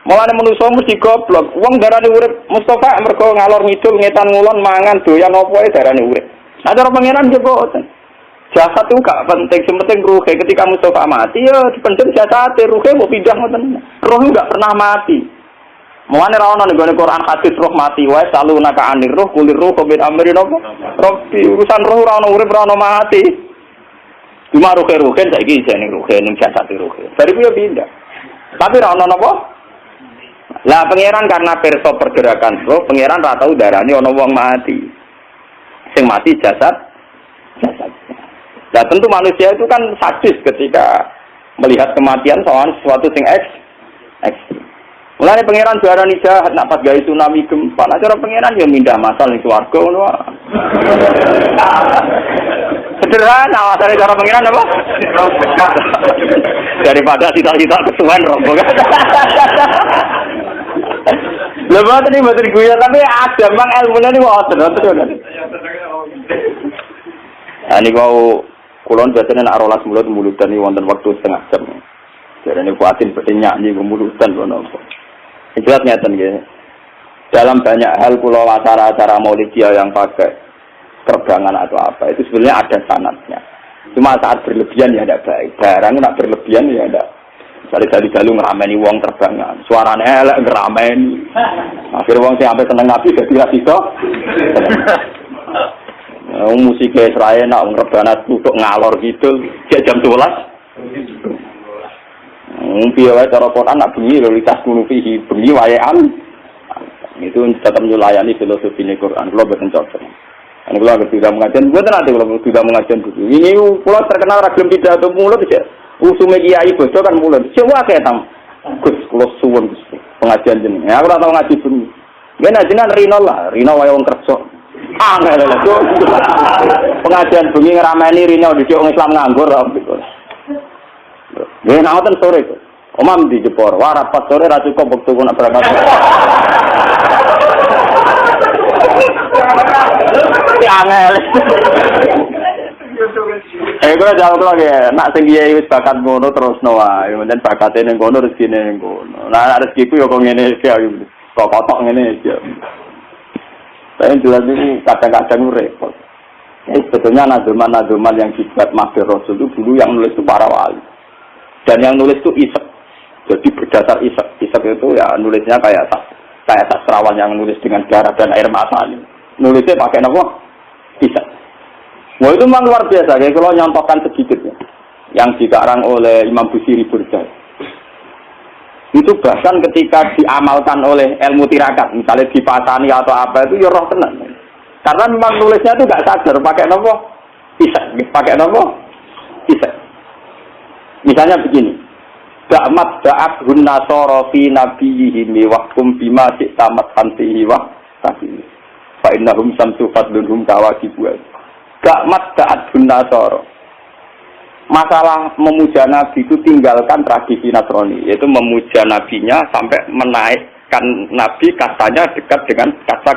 Mulane manusia mesti goblok. Wong darane urip Mustafa mergo ngalor ngidul ngetan ngulon mangan doyan apa ae darane urip. Nah cara pengenan jebok jasad itu gak penting, sementing ruh. Ketika Mustafa mati, ya dipendem jasad, ruhnya mau pindah ngoten. Ruh gak pernah mati. Mulane ra ono ning Quran hadis roh mati wae selalu naka anir roh kulir roh bin amrin apa? Robbi urusan roh ra ono urip ra ono mati. Cuma ruh-ruhen saiki jeneng ruh ning jasad ruh. Dari ku ya pindah. Tapi ra ono napa? Lah pangeran karena perso pergerakan roh, pangeran ra tau darani ono wong mati. Sing mati jasad. Nah tentu manusia itu kan sadis ketika melihat kematian soal sesuatu sing ekstrim. Mulane pangeran diarani jahat nak pas gawe tsunami gempa. Nah cara pangeran ya mindah masal ning swarga ngono wae. Sederhana asale cara pangeran apa? Daripada cita-cita kesuwen rombongan. Lha boten iki boten guyon tapi ada mang ilmune niku wonten. Ani kau kulon biasanya nak rolas mulutan ini wonten waktu setengah jam. Jadi ini kuatin seperti nyanyi mulutan kono. Jelas nyata nih. Dalam banyak hal pulau acara-acara Maulidiyah yang pakai terbangan atau apa itu sebenarnya ada sanadnya. Cuma saat berlebihan ya tidak baik. Barang nak berlebihan ya tidak. Misalnya dari ngerameni wong terbangan, suaranya elek ngerameni. Akhirnya wong sing sampai seneng Nabi jadi rasito. Musiknya Israel nak ngerebana tutuk ngalor gitu jam 12 piye wae cara Quran nak bengi lho litas kunufihi bengi wayahan itu tetap melayani filosofi Quran kalau boten cocok. Ini kalau tidak mengajian, gue nanti kalau tidak mengajian dulu. Ini kalau terkenal ragam pidato mulut aja. Usume kiai bojo kan mulut. Coba kayak tam. Gus kalau suwun pengajian jeneng. Aku ora tau ngaji bengi. Yen ajengan Rino lah, Rino wae wong kerja. Angel lho. Pengajian bengi ngrameni Rino dicuk wong Islam nganggur gitu. Nggih ngoten sore kok. Omam di Jepor, wah rapat sore ra cukup wektu nak berangkat. Angel. Kalau jauh tuh lagi, nak senggiai wis bakat ngono terus noa, kemudian bakatnya neng ngono rezeki neng ngono. Nah rezekiku yo kok ngene iki ayo. Kok kotok ngene iki. Tapi jelas ini kadang-kadang repot. Sebetulnya nazuman yang dibuat Mahfir Rasul itu dulu yang nulis itu para wali. Dan yang nulis itu Isek. Jadi berdasar Isek. Isek itu ya nulisnya kayak sastrawan yang nulis dengan darah dan air mata. Nulisnya pakai apa? Isek. Wah itu memang luar biasa. Kayak kalau nyontohkan sedikit ya. Yang dikarang oleh Imam Busiri Burjai. Itu bahkan ketika diamalkan oleh ilmu tirakat, misalnya dipasani atau apa itu ya roh tenang. Karena memang nulisnya itu nggak sadar pakai nopo bisa, pakai nopo bisa. Misalnya begini, da'mat da'at hunna sorofi nabiyihimi wahkum bima siktamat hantihi wah tapi fa'innahum samsu fadlunhum kawakibuat. Da'mat da'at hunna sorof. Masalah memuja Nabi itu tinggalkan tradisi Nasrani, yaitu memuja Nabinya sampai menaik kan Nabi kastanya dekat dengan kasta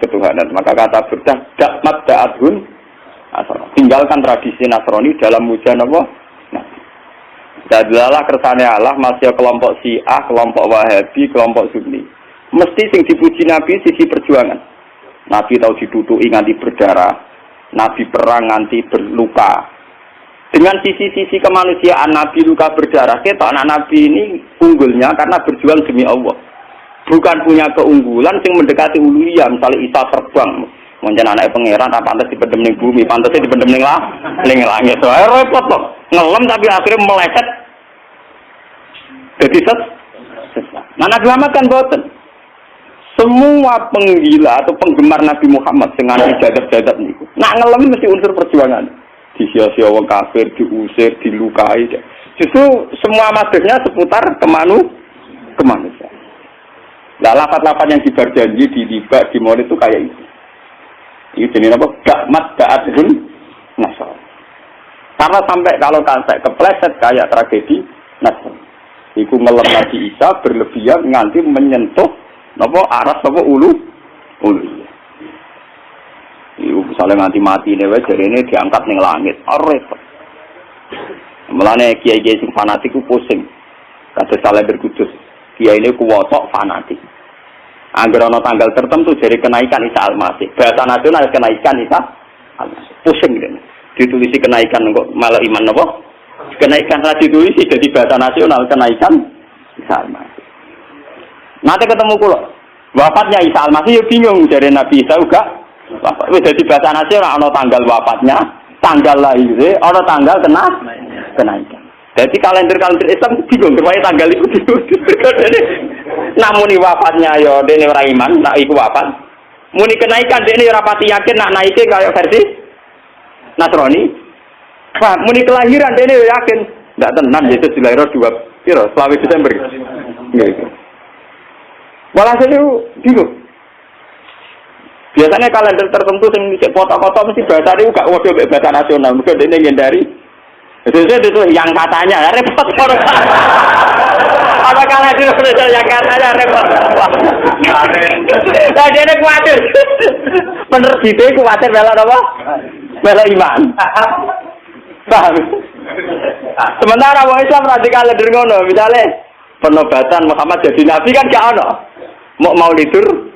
ketuhanan. Maka kata Burdah, dakmat da'adhun asal. Tinggalkan tradisi Nasrani dalam muja napa? Nabi. Dadalah kersane Allah masih kelompok Syiah, kelompok Wahabi, kelompok Sunni. Mesti sing dipuji Nabi sisi perjuangan. Nabi tahu ditutuki nganti berdarah. Nabi perang nganti berluka. Dengan sisi-sisi kemanusiaan Nabi luka berdarah, kita anak Nabi ini unggulnya karena berjuang demi Allah. Bukan punya keunggulan yang mendekati uluhiyah, misalnya Isa terbang. Mungkin anak pangeran apa pantas dipendem ning bumi, pantasnya dipendem ning langit. Soalnya repot loh. Ngelem tapi akhirnya meleset. Jadi nah Nabi Muhammad kan boten. Semua penggila atau penggemar Nabi Muhammad dengan jadat-jadat niku. Nak ngelem mesti unsur perjuangan. Disia-sia wong kafir, diusir, dilukai. Justru semua madhanya seputar kemanusiaan. Nah, lapat-lapat yang dibar janji, dilibat, di maulid itu kayak itu. Itu jenis apa? Dakmat da'adhun nasr. Karena sampai kalau sampai kepleset kayak tragedi nasr. Iku ngelem Nabi Isa berlebihan nganti menyentuh napa aras napa ulu. Iku misalnya nganti mati nih, jarene diangkat ning langit. Repot. Mulane kiai-kiai sing fanatik ku pusing. Kados saleh berkudus. Kiai ini kuwotok fanatik. Angger ana tanggal tertentu jadi kenaikan Isa Al-Masih. Bahasa nasional kenaikan Isa Al-Masih. Pusing gitu. Ditulisi kenaikan kok malah iman napa? Kenaikan lah ditulisi jadi bahasa nasional kenaikan Isa Al-Masih. Nanti ketemu kula. Wafatnya Isa Al-Masih ya bingung dari Nabi Isa juga. Wis dadi bahasa nasional ana tanggal wafatnya, tanggal lahir, ana tanggal kenaikan. Jadi kalender Islam bingung supaya tanggal itu namuni wafatnya yo dene ora iman, nak iku wafat. Muni kenaikan dene ora pati yakin nak naike kaya versi Nasrani. Wah, muni kelahiran dene yo yakin. Ndak tenan Yesus dilahirno 2 Desember. Nggih. Walhasil bingung. Biasanya kalender tertentu yang bisa foto-foto mesti bahasa itu gak waduh bahasa nasional, mungkin dia ngendari. Itu yang katanya repot. Apa kalender itu yang katanya repot? Nah dia khawatir. Penerbitnya khawatir bela apa? Bela iman. Paham? Sementara orang Islam radikal kalender ngono, misalnya penobatan Muhammad jadi nabi kan gak ono. Mau lidur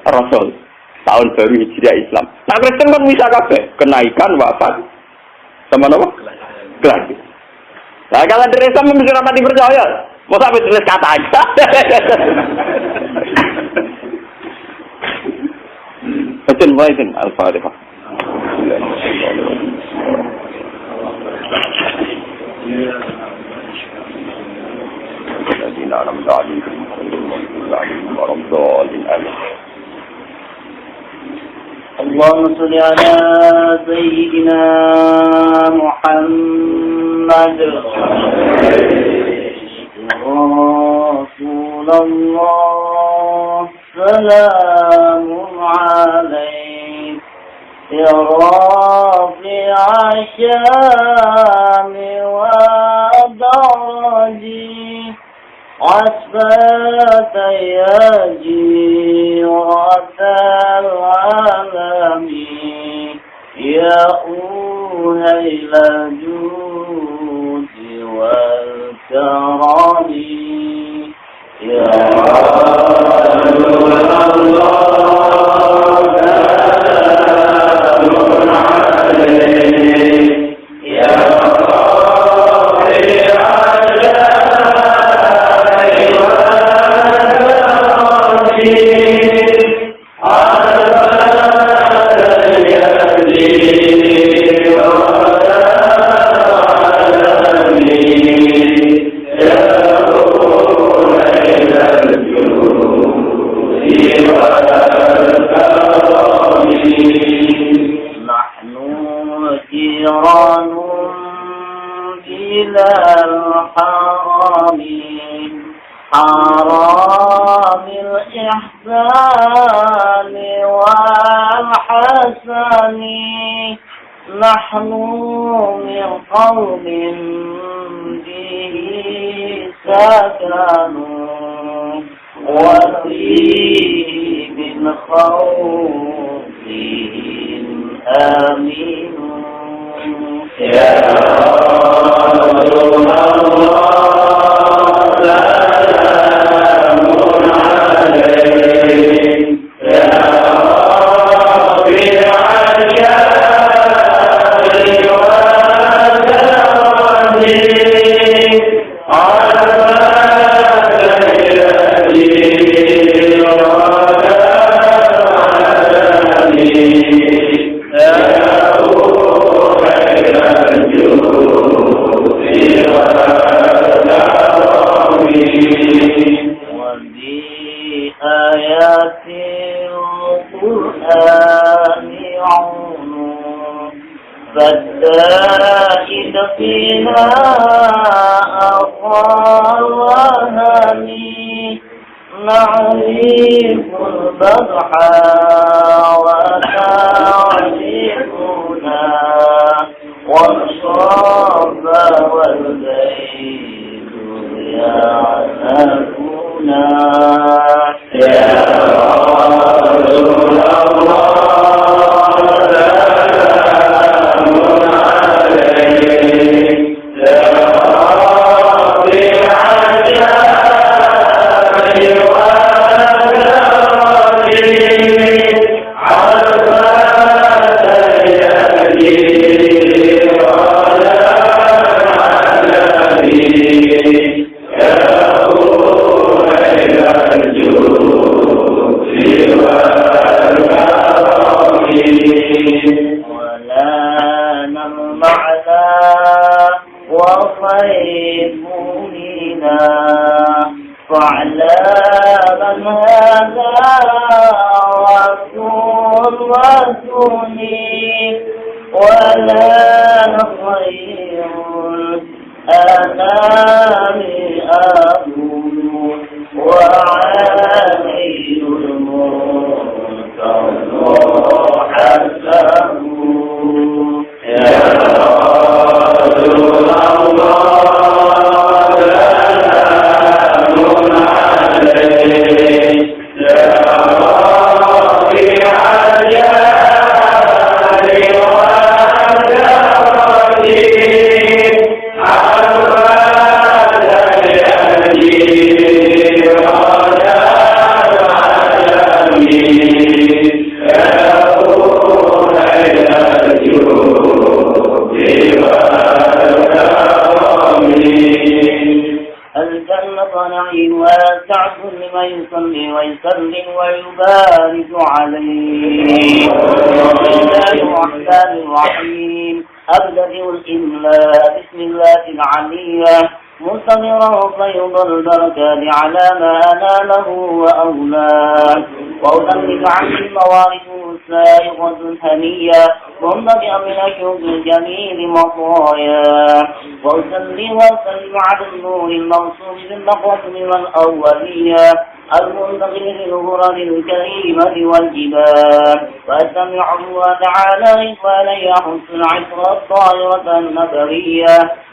Rasul. Tahun baru Hijriah Islam. Nah Kristen kan bisa kabeh kenaikan wafat sama apa? Kelahiran. Nah kalau dari Islam mesti rapati percaya. Mau sampai tulis kata aja. Betul baik Al-Fatihah. Jadi dalam dalil اللهم صل على سيدنا محمد رسول الله سلام عليك يا رافع الشام والدرجي عصفة يا جيرة العالمين يا أهيل الجود والكرم يا رسول الله حرام الإحسان والحسن نحن من قوم به سكنوا وفيه من خوفهم آمنون يا رسول الله سلام عليك يا ربي فالزائد فيها أخا وهني نعرف البضحى وتعرفنا والصاب والبيت يعلمنا يا رسول الله البركات على ما أناله وأولاه وأذلك عن الموارث السائغة الهنية ثم بأمر شوق الجميل مطايا وأسلم على النور الموصول بالمقوم والأولية المنتقل للغرر الكريمة والجبال وأستمع الله تعالى إخوانا يحس العطر الطائرة النبوية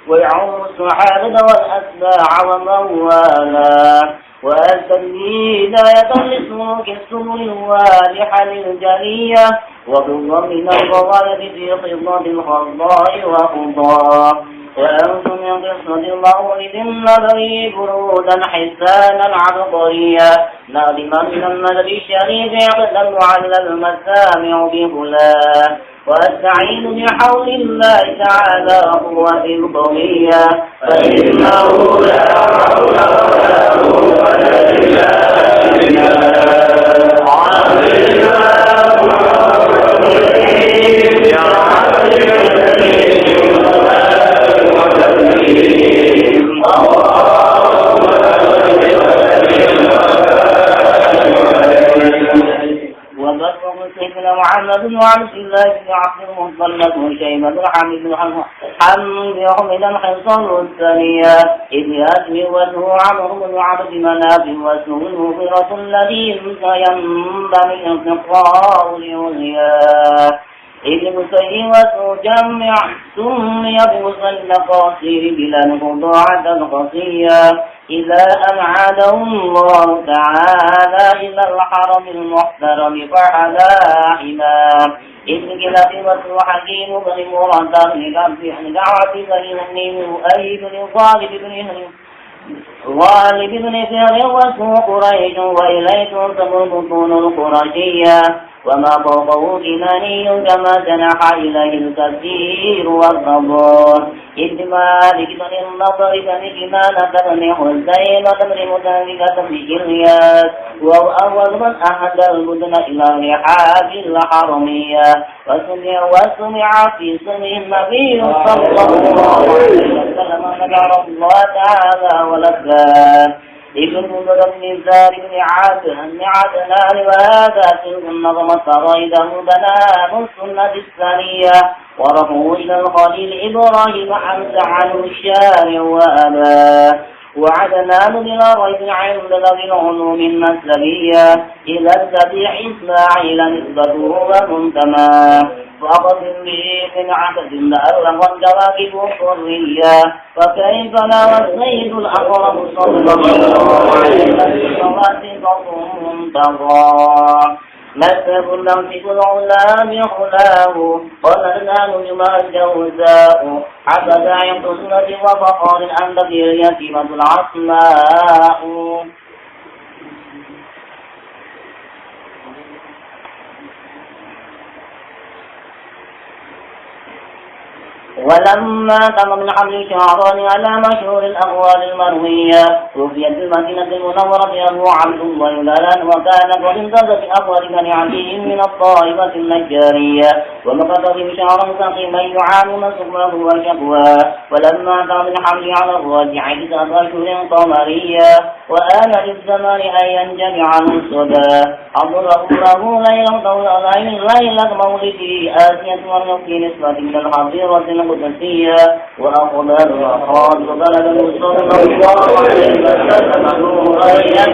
ويعم السحابة والأتباع ومن والاه وأستمي هداية لسلوك السبل الواضحة للجلية وبالضم من الغواية في قصة الخضاء وخضاء وأنتم من قصة المولد النبوي برودا حسانا عبقريا نادما من المدد الشريف يقدم على المسامع بهلاه واستعين بحول الله تعالى قوة القوية فإنه لا حول ولا قوة إلا محمد وعبد الله بن عبد المطلب وشيبة حميد حمد حصان الثانية إذ يأتي واسمه عمرو بن عبد مناف واسمه المغيرة الذي ينبغي انتقاء العليا إذ مسيوة جمع سمي بمصل قصير بلا خضوعة قصية إذا أمعده الله تعالى إلى الحرم المحترم فحلاهما إذ كلمة حكيم بن مراد لدعوة بني مؤيد غالب بن فهر واسمه قريش وإليكم تمر بطون القرشية وما فوقه كناني كما جنح إليه الكثير والضبور إذ مالك بن النضر بن كنانة بن حزيمة بن مدركة بن كلياس وهو أول من أهدى المدن إلى الرحاب الحرمية وسمع في سمع النبي صلى الله عليه وسلم ذكر الله تعالى ولبان ابن بن زار بن عدنان وهذا تلك النظمة ريده بنان السنة الثانية ورفعوا إلى الخليل إبراهيم حمز عنه الشارع وأباه وعدنان بلا ريب عند ذوي العلوم النسبية إلى الذبيح إسماعيل نسبته ومنتمى فأقسم به من عدد لألم والجواكب الحرية فكيف لا والسيد الأقرب صلى الله عليه وسلم منتظى مسه اللمس العلا بخلاه ونزال جمع الجوزاء حسد عند سنة وفقار أن تبير يتيمة العصماء ولما تم من حمل شعران على مشهور الأقوال المروية توفيت المدينة المنورة أبو عبد الله الألان وكان قد امتاز بأفضل بني عدي من الطائفة النجارية ومقت به شعرا سقيما يعانون سقمه وشكواه ولما تم من حمل على الراجع 9 أشهر قمرية وآن للزمان أن ينجمع عنه الصدى حضره له ليلة مولده آسية والنفي نسبة من الحظيرة القدسية وأقبال الأخراج وبلد صلى الله عليه وسلم نورا يتلألأ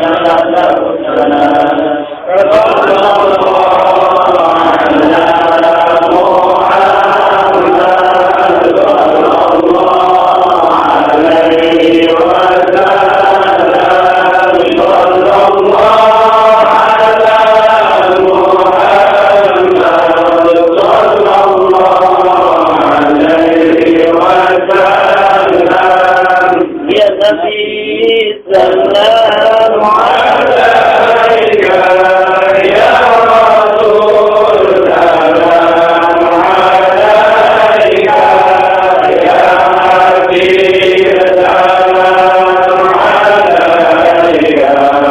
السلام السلام عليك يا رسول سلام عليك يا حبيب سلام عليك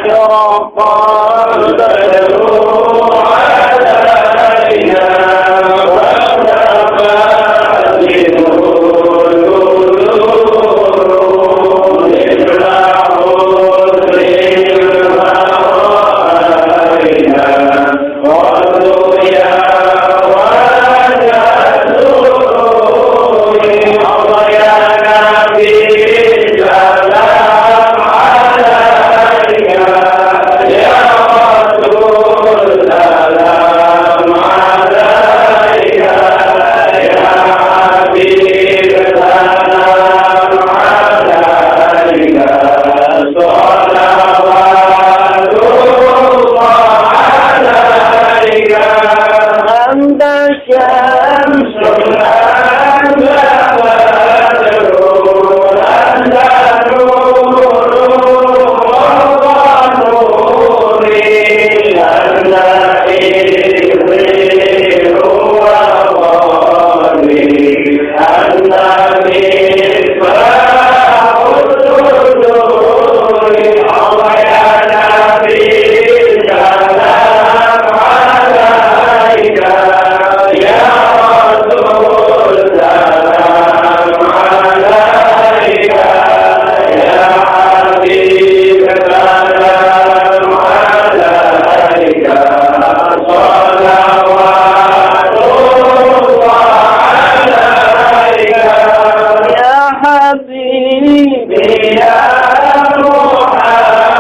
صلوات الله عليك أشرق البدر حبيبي يا محمد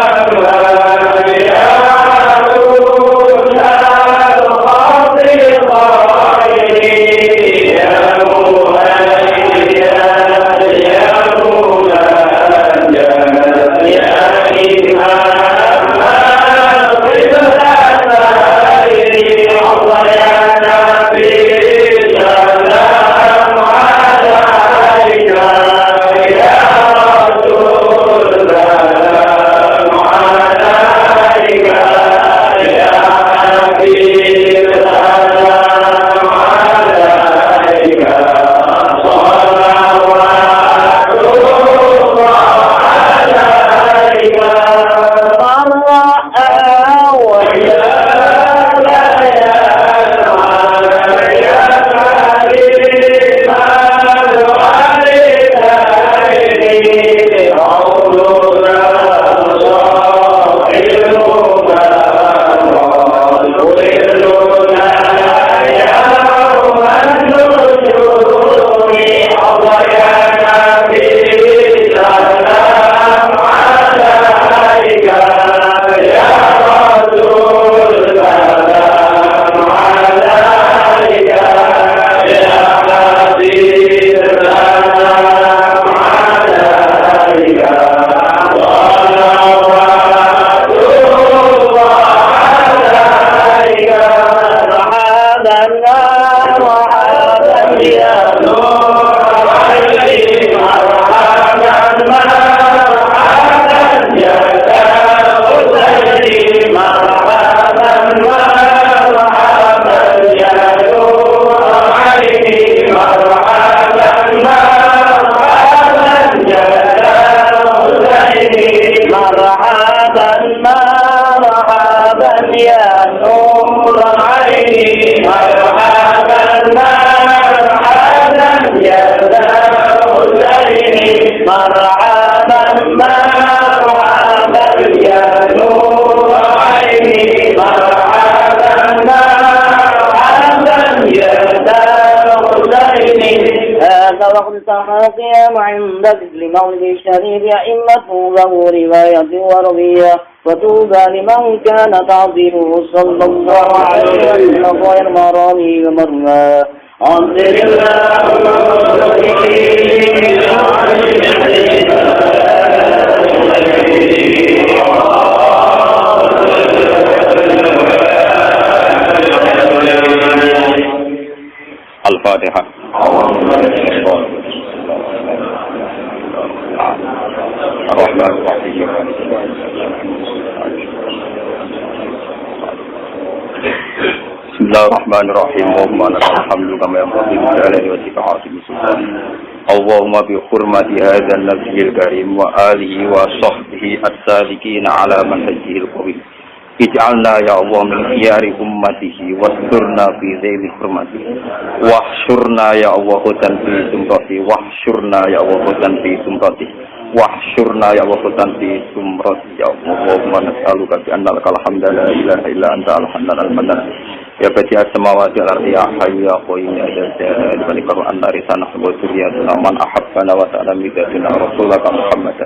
مرحبا مرحبا يا نور عيني مرحبا مرحبا يا دارين هذا وقت القيام عند ذكر مولد الشريف أئمة له رواية ورضية وطوبى لمن كان تعظيمه صلى الله عليه وسلم غير مرامي ومرمى أنصر الفاتحة. الرحمن الرحيم. بسم الله الرحمن الرحيم. اللهم لك الحمد كما ينبغي لجلاله وصفات سبحانه. اللهم بحرمة هذا النبي الكريم وآله وصحبه السالكين على منهجه القويم اجعلنا يا الله من خيار أمته واسترنا في ذيل حرمته واحشرنا يا الله في زمرته واحشرنا يا الله في زمرته واحشرنا يا الله في زمرته يا الله. اللهم نسألك بأن لك الحمد لا إله إلا أنت الحنان المنان يا بديع السماوات والأرض يا حي يا قيوم يا ذا الجلال والإكرام أن رسالة وذريتنا من أحبنا وتعالى مدتنا رسولك محمدا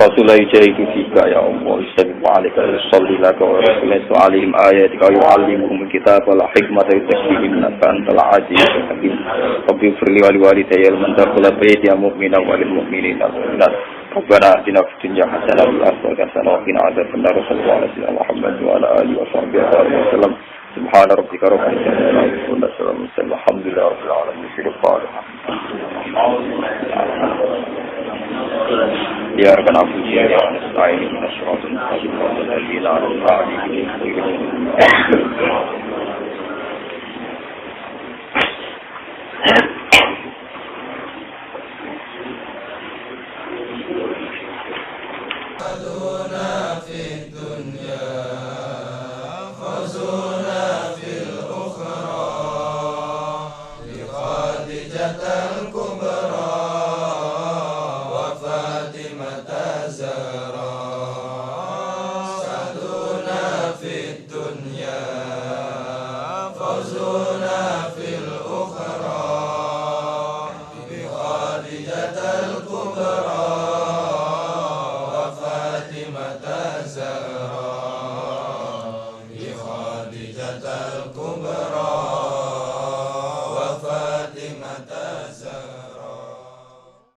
رسول يجاهد فيك يا الله يسلم عليك ويصلي لك ويرسل عليهم آياتك ويعلمهم الكتاب والحكمة ويزكيهم إنك أنت العزيز الحكيم. رب اغفر لي ولوالدي من دخل بيتي مؤمنا وللمؤمنين والمؤمنات. ربنا آتنا في الدنيا حسنة وفي الآخرة حسنة وقنا عذاب النار. صلى الله على سيدنا محمد وعلى آله وصحبه وسلم. سبحان ربك رب العزة عما يصفون وسلام على الحمد لله رب العالمين. في الفاتحة. يا رب نعبد وياك ونستعين من الصراط المستقيم صراط الذين أنعمت عليهم غير المغضوب الكبرى وفاطمة الزهراء